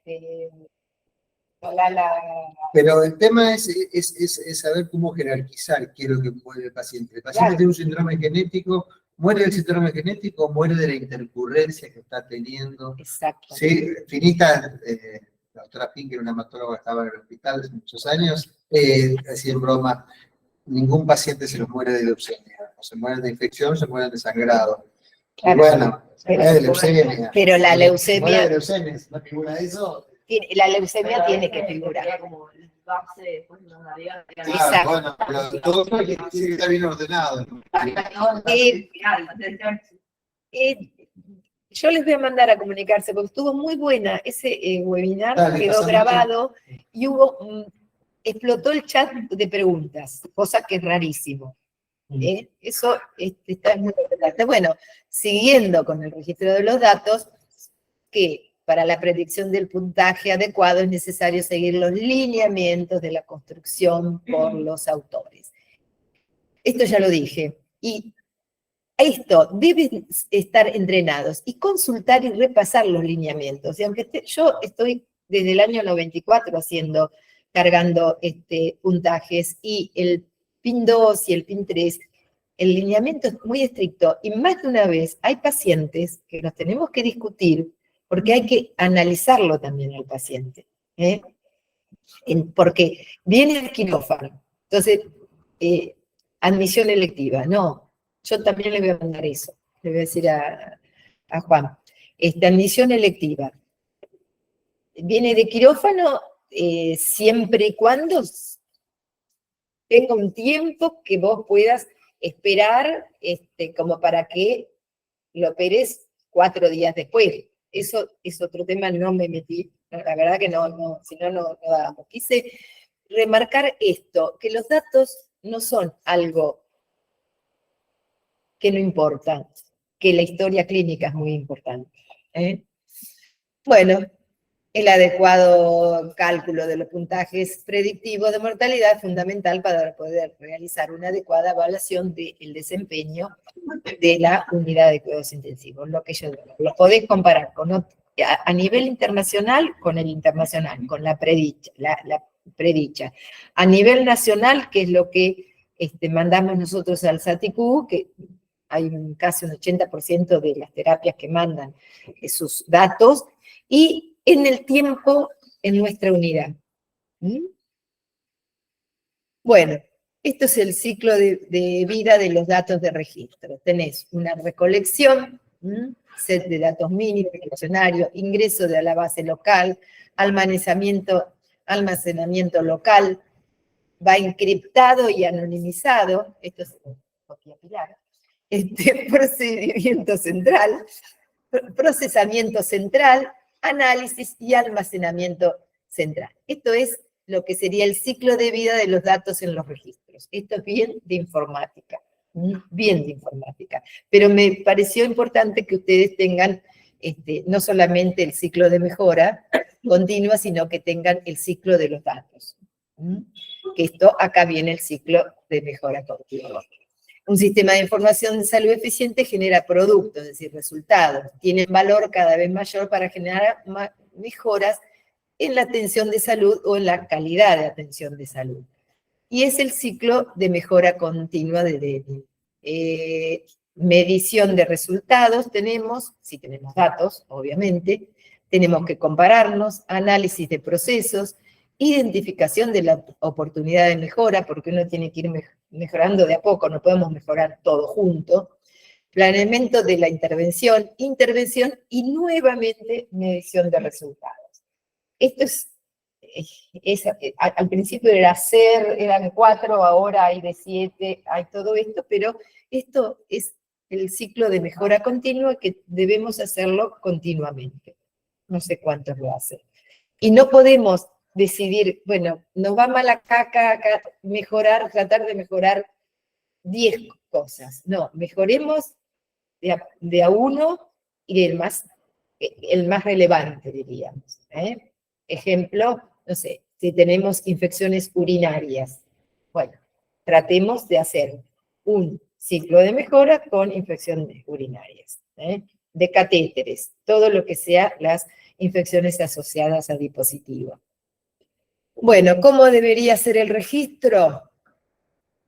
C: Pero el tema es saber cómo jerarquizar qué es lo que muere el paciente. El paciente tiene un síndrome genético, muere del síndrome genético, muere de la intercurrencia que está teniendo.
B: Exacto.
C: Sí, Finita, la doctora Fink, que era una hematóloga que estaba en el hospital hace muchos años, decía en broma, ningún paciente se nos muere de leucemia, o se muere de infección, o se muere de sangrado.
B: Claro.
C: Y bueno, de leucemia.
B: Pero la leucemia.
C: Muere de leucemia, si no figura eso.
B: La leucemia tiene que figurar.
D: Como el base, después nos daría.
B: Exacto.
C: Bueno, pero todo tiene que estar bien ordenado.
B: Yo les voy a mandar a comunicarse, porque estuvo muy buena ese webinar, quedó grabado, y explotó el chat de preguntas, cosa que es rarísimo. Eso está muy importante. Bueno, siguiendo con el registro de los datos, que para la predicción del puntaje adecuado es necesario seguir los lineamientos de la construcción por los autores. Esto ya lo dije. Y esto deben estar entrenados y consultar y repasar los lineamientos. Y aunque yo estoy desde el año 94 cargando puntajes, y el PIN 2 y el PIN 3, el lineamiento es muy estricto, y más de una vez hay pacientes que los tenemos que discutir porque hay que analizarlo también al paciente, porque viene al quirófano, entonces, admisión electiva, no, yo también le voy a mandar eso, le voy a decir a Juan, admisión electiva, viene de quirófano siempre y cuando tenga un tiempo que vos puedas esperar, como para que lo operes 4 días después. Eso es otro tema, no me metí, la verdad que no, si no, no dábamos. Quise remarcar esto, que los datos no son algo que no importa, que la historia clínica es muy importante. Bueno, el adecuado cálculo de los puntajes predictivos de mortalidad es fundamental para poder realizar una adecuada evaluación del desempeño de la unidad de cuidados intensivos. Lo podéis comparar a nivel internacional con el internacional, con la predicha, predicha. A nivel nacional, que es lo que mandamos nosotros al SATIQ, que hay casi un 80% de las terapias que mandan sus datos, y en el tiempo en nuestra unidad. Bueno, esto es el ciclo de vida de los datos de registro. Tenés una recolección, set de datos mínimos, diccionario, ingreso de la base local, almacenamiento local, va encriptado y anonimizado, esto es copia Pilar, procedimiento central, procesamiento central, análisis y almacenamiento central. Esto es lo que sería el ciclo de vida de los datos en los registros. Esto es bien de informática, bien de informática. Pero me pareció importante que ustedes tengan no solamente el ciclo de mejora continua, sino que tengan el ciclo de los datos. Que esto, acá viene el ciclo de mejora continua. Un sistema de información de salud eficiente genera productos, es decir, resultados. Tienen valor cada vez mayor para generar mejoras en la atención de salud o en la calidad de atención de salud. Y es el ciclo de mejora continua de medición de resultados tenemos, si tenemos datos, obviamente, tenemos que compararnos, análisis de procesos, identificación de la oportunidad de mejora, porque uno tiene que ir mejorando de a poco, no podemos mejorar todo junto, planeamiento de la intervención y nuevamente medición de resultados. Esto al principio era hacer, eran 4, ahora hay de 7, hay todo esto, pero esto es el ciclo de mejora continua que debemos hacerlo continuamente. No sé cuántos lo hacen. Y no podemos decidir, bueno, nos va mal acá, tratar de mejorar 10 cosas. No, mejoremos de a uno y el más relevante, diríamos. Ejemplo, no sé, si tenemos infecciones urinarias, bueno, tratemos de hacer un ciclo de mejora con infecciones urinarias, de catéteres, todo lo que sea las infecciones asociadas a dispositivos. Bueno, ¿cómo debería ser el registro?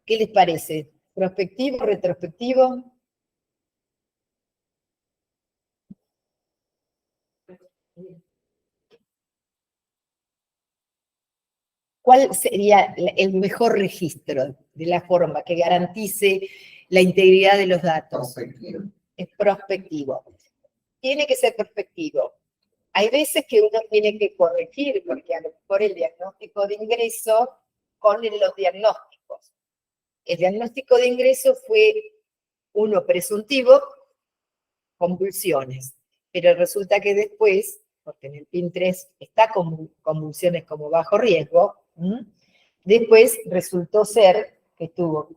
B: ¿Qué les parece? ¿Prospectivo, retrospectivo? ¿Cuál sería el mejor registro de la forma que garantice la integridad de los datos?
C: Prospectivo.
B: Es prospectivo. Tiene que ser prospectivo. Hay veces que uno tiene que corregir, porque a lo mejor el diagnóstico de ingreso con los diagnósticos. El diagnóstico de ingreso fue uno presuntivo, convulsiones, pero resulta que después, porque en el PIN-3 está con convulsiones como bajo riesgo, después resultó ser que tuvo,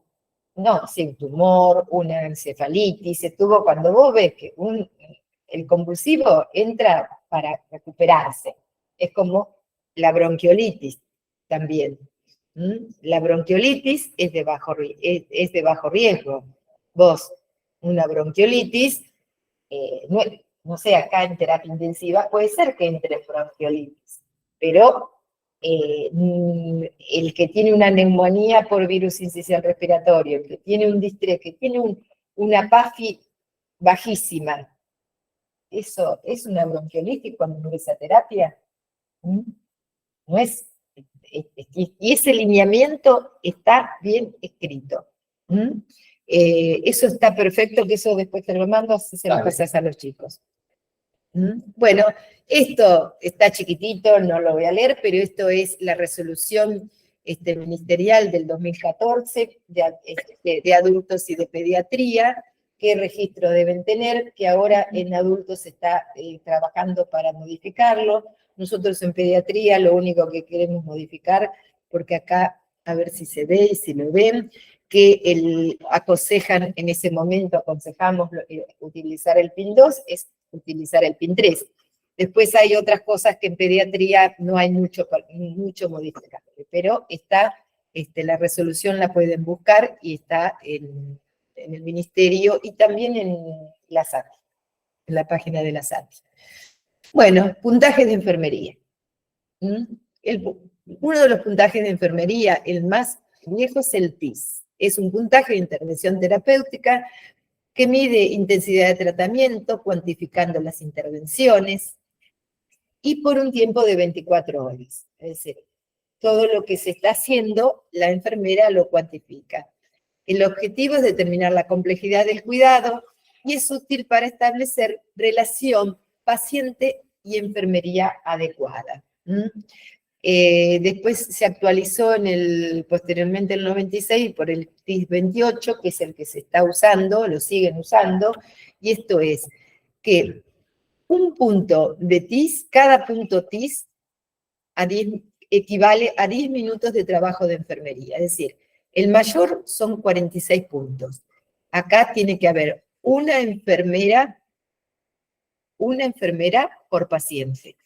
B: no, sin tumor, una encefalitis, cuando vos ves que el convulsivo entra para recuperarse, es como la bronquiolitis también. La bronquiolitis es de bajo riesgo. Vos, una bronquiolitis, no sé, acá en terapia intensiva, puede ser que entre bronquiolitis, pero el que tiene una neumonía por virus incisional respiratorio, el que tiene un distrés, que tiene una PAFI bajísima, ¿eso es una bronquiolitis cuando ingresa a terapia? No es. Y ese lineamiento está bien escrito. Eso está perfecto, que eso después te lo mando, así se lo pasas a los chicos. Bueno, esto está chiquitito, no lo voy a leer, pero esto es la resolución ministerial del 2014 de adultos y de pediatría, qué registro deben tener, que ahora en adultos se está trabajando para modificarlo. Nosotros en pediatría lo único que queremos modificar, porque acá, a ver si se ve y si lo ven, que aconsejan en ese momento, aconsejamos utilizar el PIN-2, es utilizar el PIN-3. Después hay otras cosas que en pediatría no hay mucho modificable, pero está, la resolución la pueden buscar y está en el ministerio y también en la SAT, en la página de la SAT. Bueno, puntaje de enfermería. Uno de los puntajes de enfermería, el más viejo, es el TIS. Es un puntaje de intervención terapéutica que mide intensidad de tratamiento, cuantificando las intervenciones, y por un tiempo de 24 horas. Es decir, todo lo que se está haciendo, la enfermera lo cuantifica. El objetivo es determinar la complejidad del cuidado y es útil para establecer relación paciente y enfermería adecuada. Después se actualizó posteriormente en el 96 por el TIS 28, que es el que se está usando, lo siguen usando, y esto es que un punto de TIS, cada punto TIS equivale a 10 minutos de trabajo de enfermería. Es decir, el mayor son 46 puntos. Acá tiene que haber una enfermera por paciente.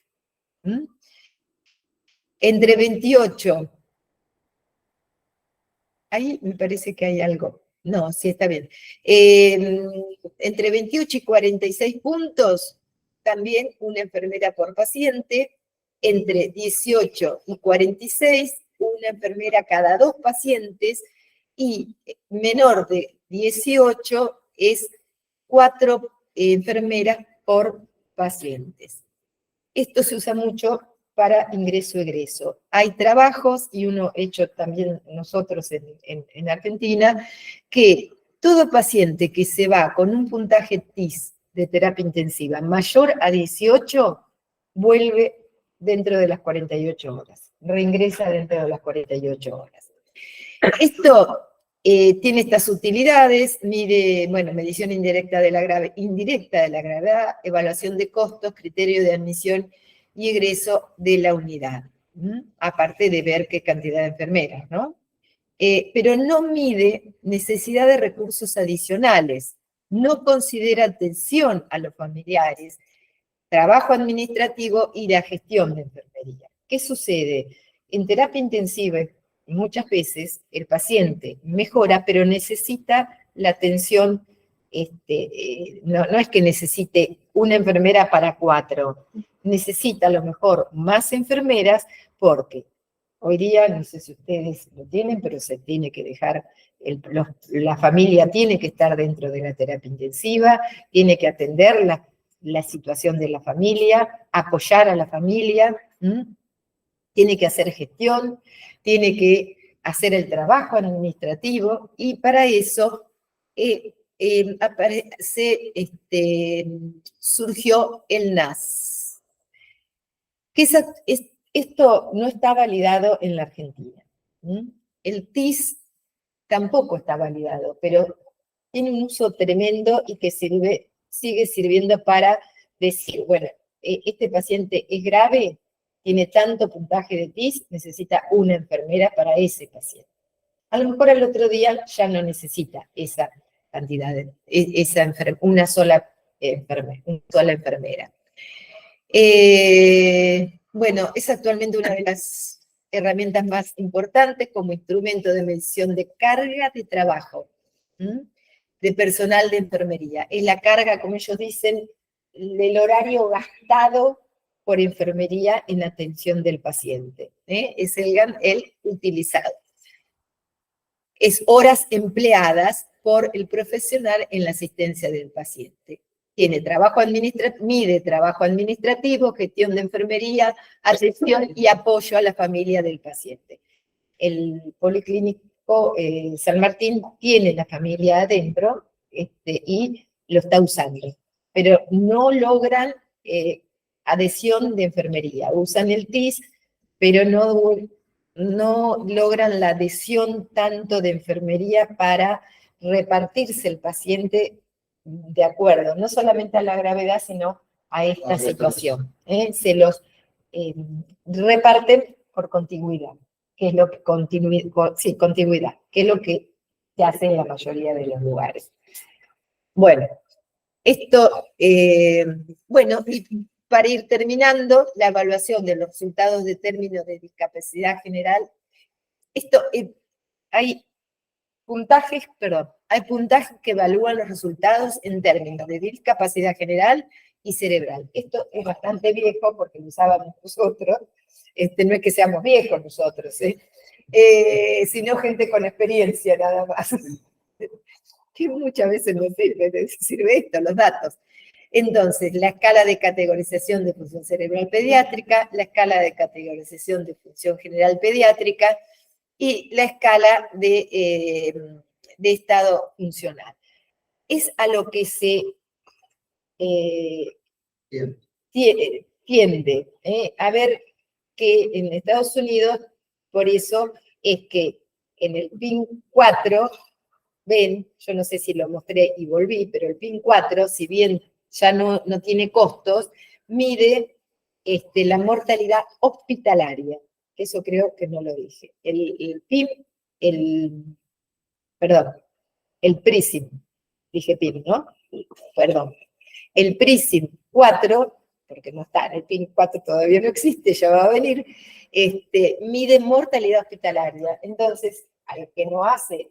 B: Entre 28, ahí me parece que hay algo. No, sí, está bien. Entre 28 y 46 puntos, también una enfermera por paciente. Entre 18 y 46, una enfermera cada 2 pacientes. Y menor de 18 es 4 enfermeras por pacientes. Esto se usa mucho para ingreso-egreso. Hay trabajos, y uno hecho también nosotros en Argentina, que todo paciente que se va con un puntaje TIS de terapia intensiva mayor a 18, vuelve dentro de las 48 horas, reingresa dentro de las 48 horas. Esto tiene estas utilidades, mide, bueno, medición indirecta de la gravedad, evaluación de costos, criterio de admisión y egreso de la unidad, aparte de ver qué cantidad de enfermeras, ¿no? Pero no mide necesidad de recursos adicionales, no considera atención a los familiares, trabajo administrativo y la gestión de enfermería. ¿Qué sucede? En terapia intensiva, muchas veces el paciente mejora, pero necesita la atención, no es que necesite una enfermera para 4, necesita a lo mejor más enfermeras, porque hoy día, no sé si ustedes lo tienen, pero se tiene que dejar, la familia tiene que estar dentro de la terapia intensiva, tiene que atender la situación de la familia, apoyar a la familia, tiene que hacer gestión, tiene que hacer el trabajo administrativo, y para eso surgió el NAS. Esto no está validado en la Argentina. El TIS tampoco está validado, pero tiene un uso tremendo y que sigue sirviendo para decir, bueno, este paciente es grave, tiene tanto puntaje de TIS, necesita una enfermera para ese paciente. A lo mejor al otro día ya no necesita esa cantidad una sola enfermera. Bueno, es actualmente una de las herramientas más importantes como instrumento de medición de carga de trabajo, de personal de enfermería. Es la carga, como ellos dicen, del horario gastado por enfermería en atención del paciente. Es el utilizado. Es horas empleadas por el profesional en la asistencia del paciente. Mide trabajo administrativo, gestión de enfermería, atención y apoyo a la familia del paciente. El Policlínico San Martín tiene la familia adentro y lo está usando, pero no logran adhesión de enfermería. Usan el TIS, pero no logran la adhesión tanto de enfermería para repartirse el paciente de acuerdo, no solamente a la gravedad, sino a esta situación. Se los reparten por contiguidad, que es lo que continuidad, que es lo que se hace en la mayoría de los lugares. Bueno, esto, bueno, y para ir terminando, la evaluación de los resultados de términos de discapacidad general, hay puntajes que evalúan los resultados en términos de discapacidad general y cerebral. Esto es bastante viejo porque lo usábamos nosotros, No es que seamos viejos nosotros, sino gente con experiencia nada más. Que muchas veces no sirve esto, los datos. Entonces, la escala de categorización de función cerebral pediátrica, la escala de categorización de función general pediátrica y la escala de estado funcional. Es a lo que se tiende a ver que en Estados Unidos, por eso es que en el PIN 4, ven, yo no sé si lo mostré y volví, pero el PIN 4, si bien ya no tiene costos, mide la mortalidad hospitalaria. Eso creo que no lo dije. El PIN, perdón, el PRISM, dije PIN, ¿no? Perdón. El PRISM 4, porque no está, el PIN 4 todavía no existe, ya va a venir, mide mortalidad hospitalaria. Entonces, al que no hace,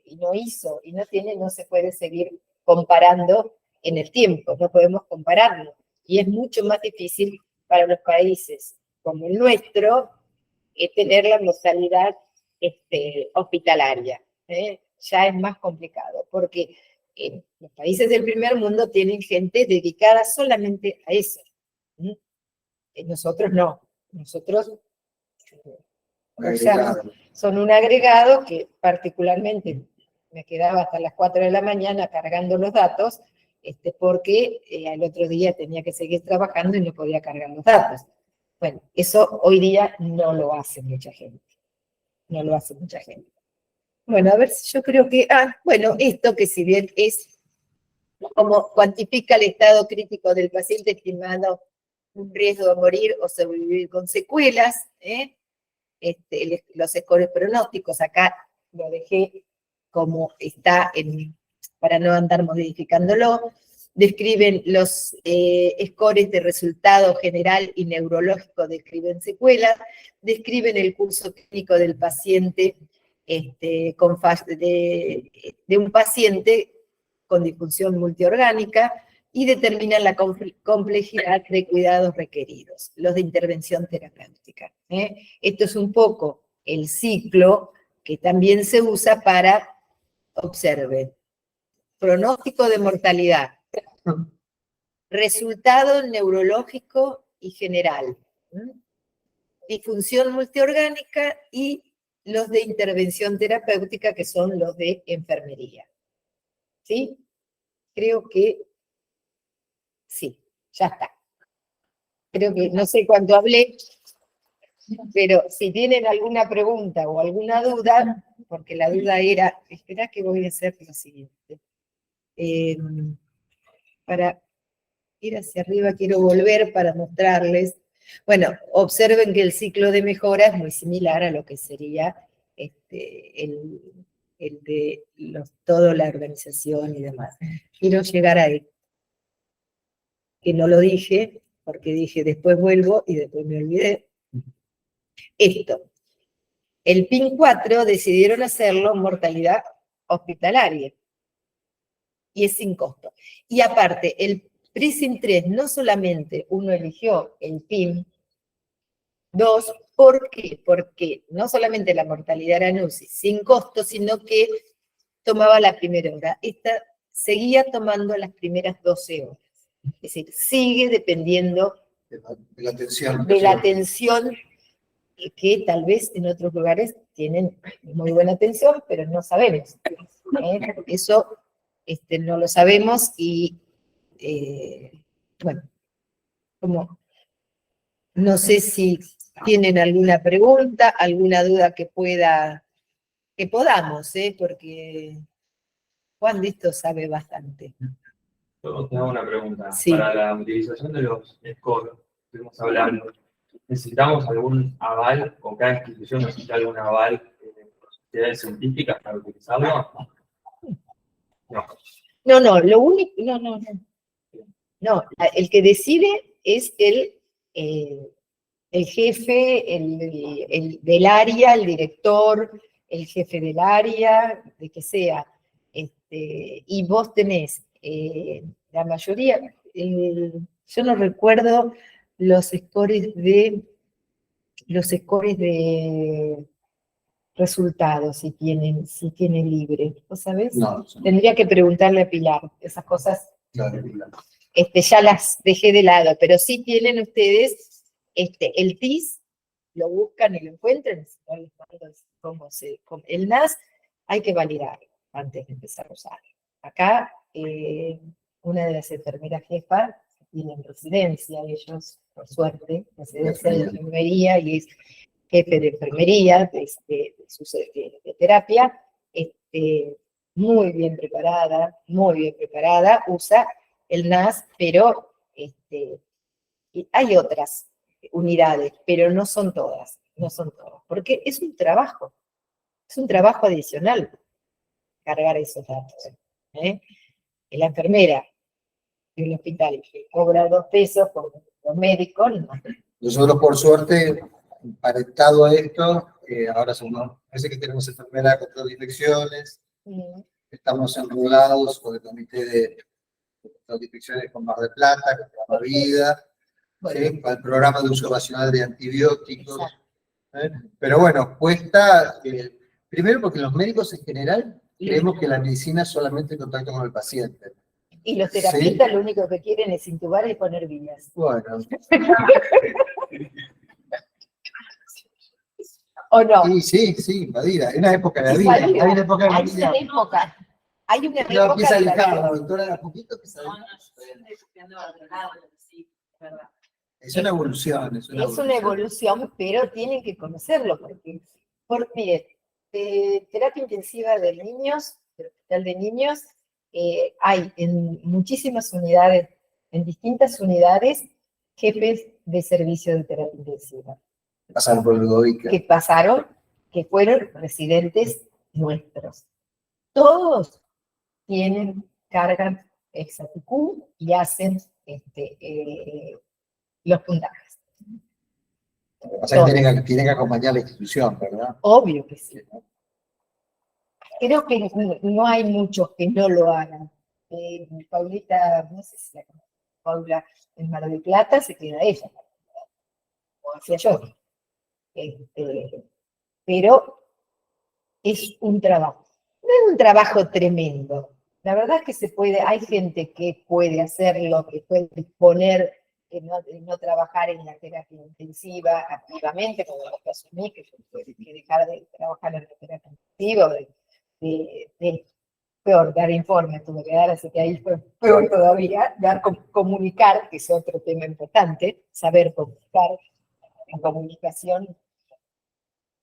B: y no hizo, y no tiene, no se puede seguir comparando en el tiempo, no podemos compararlo. Y es mucho más difícil para los países como el nuestro tener la mortalidad hospitalaria. Ya es más complicado, porque los países del primer mundo tienen gente dedicada solamente a eso. Nosotros no. Nosotros son un agregado que particularmente me quedaba hasta las 4 de la mañana cargando los datos, porque al otro día tenía que seguir trabajando y no podía cargar los datos. Bueno, eso hoy día no lo hace mucha gente. No lo hace mucha gente. Bueno, a ver, yo creo que, bueno, esto que si bien es como cuantifica el estado crítico del paciente estimado un riesgo de morir o sobrevivir con secuelas, los scores pronósticos, acá lo dejé como está, para no andar modificándolo, describen los scores de resultado general y neurológico, describen secuelas, describen el curso clínico del paciente, de un paciente con disfunción multiorgánica, y determinan la complejidad de cuidados requeridos, los de intervención terapéutica. Esto es un poco el ciclo que también se usa para, observen, pronóstico de mortalidad, resultado neurológico y general, disfunción multiorgánica y los de intervención terapéutica, que son los de enfermería. ¿Sí? Creo que sí, ya está. Creo que no sé cuánto hablé, pero si tienen alguna pregunta o alguna duda, porque la duda era, espera que voy a hacer lo siguiente. Para ir hacia arriba quiero volver para mostrarles. Bueno, observen que el ciclo de mejora es muy similar a lo que sería el de toda la organización y demás. Quiero llegar a él, que no lo dije, porque dije después vuelvo y después me olvidé. Esto. El PIN 4 decidieron hacerlo mortalidad hospitalaria. Y es sin costo. Y aparte, el PRISM 3 no solamente uno eligió el PIN 2, ¿por qué? Porque no solamente la mortalidad era UCI sin costo, sino que tomaba la primera hora. Esta seguía tomando las primeras 12 horas. Es decir, sigue dependiendo
C: de la atención.
B: De la atención que tal vez en otros lugares tienen muy buena atención, pero no sabemos. Eso no lo sabemos y, bueno, como no sé si tienen alguna pregunta, alguna duda que podamos, porque Juan de esto sabe bastante.
E: Yo tengo una pregunta.
B: Sí.
E: Para la utilización de los scores, estuvimos hablando, ¿necesitamos algún aval, o cada institución necesita algún aval de sociedades científicas para utilizarlo? No.
B: No, lo único, no. No, el que decide es el jefe, el del área, el director, el jefe del área, de que sea. Y vos tenés la mayoría, yo no recuerdo los scores de los scores de resultados, si tiene libre. ¿Vos sabés?
C: No,
B: Tendría que preguntarle a Pilar. Esas cosas
C: claro.
B: ya las dejé de lado, pero sí tienen ustedes el TIS, lo buscan y lo encuentran. El NAS hay que validar antes de empezar a usar. Acá, una de las enfermeras jefas tienen residencia, ellos, por suerte, residencia de enfermería, y es jefe de enfermería, de terapia, muy bien preparada, usa el NAS, pero y hay otras unidades, pero no son todas, porque es un trabajo adicional cargar esos datos. Y la enfermera del hospital que cobra 2 pesos por los médicos, no.
C: Nosotros, por suerte, emparentado a esto, ahora parece que tenemos enfermera de control de infecciones, estamos enrolados con el comité de control de infecciones con Mar del Plata, con Programa Vida, ¿sí? Con el programa de uso racional de antibióticos. Pero bueno, cuesta, primero porque los médicos en general creemos que la medicina es solamente el contacto con el paciente.
B: Y los terapeutas lo único que quieren es intubar y poner vías.
C: Bueno.
B: ¿O no?
C: Sí, invadida. Hay una época de la vida. Hay una época de la vida.
B: Hay una
C: No,
B: época
C: empieza a
B: de la
C: alejar,
B: vida.
C: la doctora de a poquito que sabe. Es una evolución.
B: Es una evolución, pero tienen que conocerlo, porque terapia intensiva de niños, del hospital de niños, hay en muchísimas unidades, en distintas unidades, jefes de servicio de terapia intensiva.
C: Pasaron por el GOICA.
B: Que fueron residentes nuestros. Todos cargan ExaTQ y hacen los puntajes.
C: O sea, que tienen que acompañar la institución, ¿verdad?
B: Obvio que sí. Creo que no hay muchos que no lo hagan. Paulita, no sé si la conoce, Paula, en Mar del Plata se queda ella, o hacía yo. Pero es un trabajo. No es un trabajo tremendo. La verdad es que hay gente que puede hacerlo, que puede disponer no trabajar en la terapia intensiva activamente, como lo que asumí, que yo tuve que dejar de trabajar en la terapia intensiva, peor, dar informes tuve que dar, así que ahí fue peor todavía, comunicar, que es otro tema importante, saber comunicar en comunicación.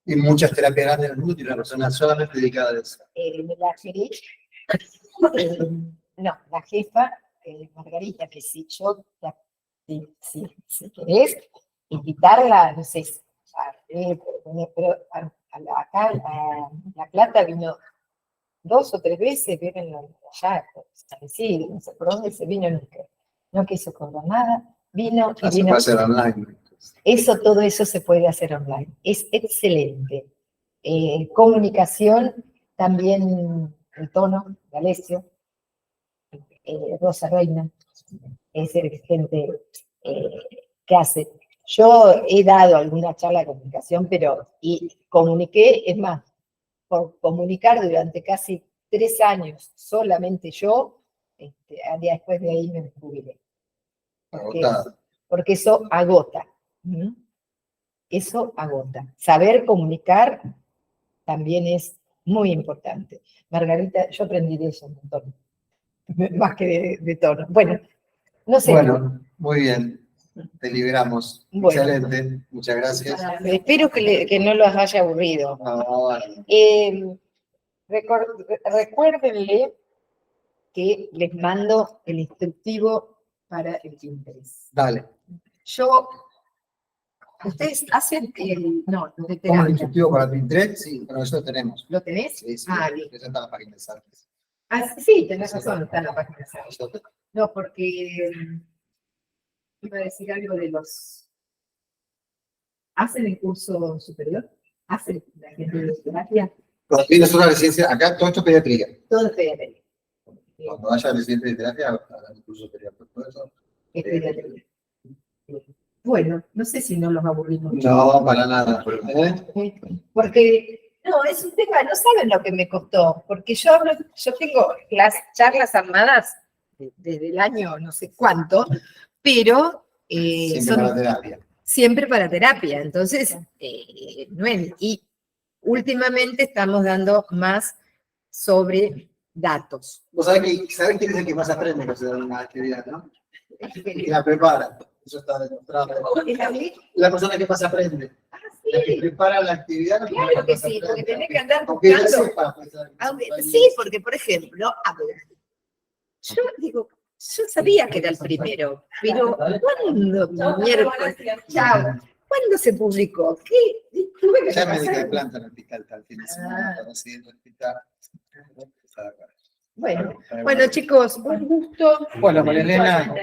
C: Y muchas terapias grandes del mundo tienen una persona solamente dedicada a eso.
B: La jefa, Margarita, que si querés invitarla, no sé, pero acá a La Plata vino 2 o 3 veces, vienen allá, sí, no sé por dónde se vino nunca, no quiso cobrar nada, vino y
C: Se
B: vino.
C: puede hacer online.
B: Todo eso se puede hacer online, es excelente. Comunicación, también el tono, D'Alessio, Rosa Reina, es gente que hace. Yo he dado alguna charla de comunicación, y comuniqué, es más, por comunicar durante casi 3 años, solamente yo, después de ahí me jubilé. Porque eso agota. Eso agota. Saber comunicar también es muy importante. Margarita, yo aprendí de ella un montón, más que de tono. Bueno, no sé.
C: Bueno, muy bien. Te liberamos.
B: Bueno.
C: Excelente. Muchas gracias.
B: Espero que no los haya aburrido.
C: No.
B: Recuérdenle que les mando el instructivo para el Pinterest.
C: Dale.
B: Ustedes hacen no de
C: ¿Cómo el
B: terapia.
C: instructivo para Pinterest? Sí, pero eso lo tenemos.
B: ¿Lo tenés?
C: Sí.
B: Bien.
C: Eso está en la página de Sartres.
B: Sí, tenés razón, está en la página de Sartres. No, porque iba a decir algo de los... ¿Hacen el curso superior? ¿Hacen la gente de terapia?
C: Todavía nosotros la residencia, acá todo esto es pediatría.
B: Todo es pediatría.
C: Cuando haya residente de terapia, hagan el curso superior. Todo eso.
B: Es pediatría. Bueno, no sé si no los aburrimos.
C: No, para nada.
B: Porque, no, es un tema, no saben lo que me costó, porque yo tengo las charlas armadas desde el año no sé cuánto, pero
C: Siempre para terapia.
B: siempre para terapia, entonces, no es, y últimamente estamos dando más sobre datos.
C: Vos sabés quién es el que más aprende con hacer una actividad, ¿no? El que la prepara. Eso está demostrado.
B: ¿Es a mí?
C: La persona que más aprende.
B: Ah,
C: La que
B: sí,
C: prepara la actividad.
B: claro que sí, porque tenés que andar
C: Aunque ella
B: buscando.
C: sepa, pues,
B: Sí, porque, por ejemplo, a ver, yo digo, yo sabía que era el primero, pero ¿cuándo, miércoles? Chao, ¿cuándo se publicó? ¿Qué? Tuve que
C: Ya médica de
B: repasar.
C: planta en el hospital, tal fin de semana, conocí en el hospital.
B: Bueno, chicos, un gusto.
C: Bueno, María Elena,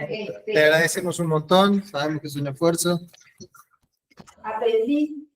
C: te agradecemos un montón, sabemos que es un esfuerzo.
B: Aprendí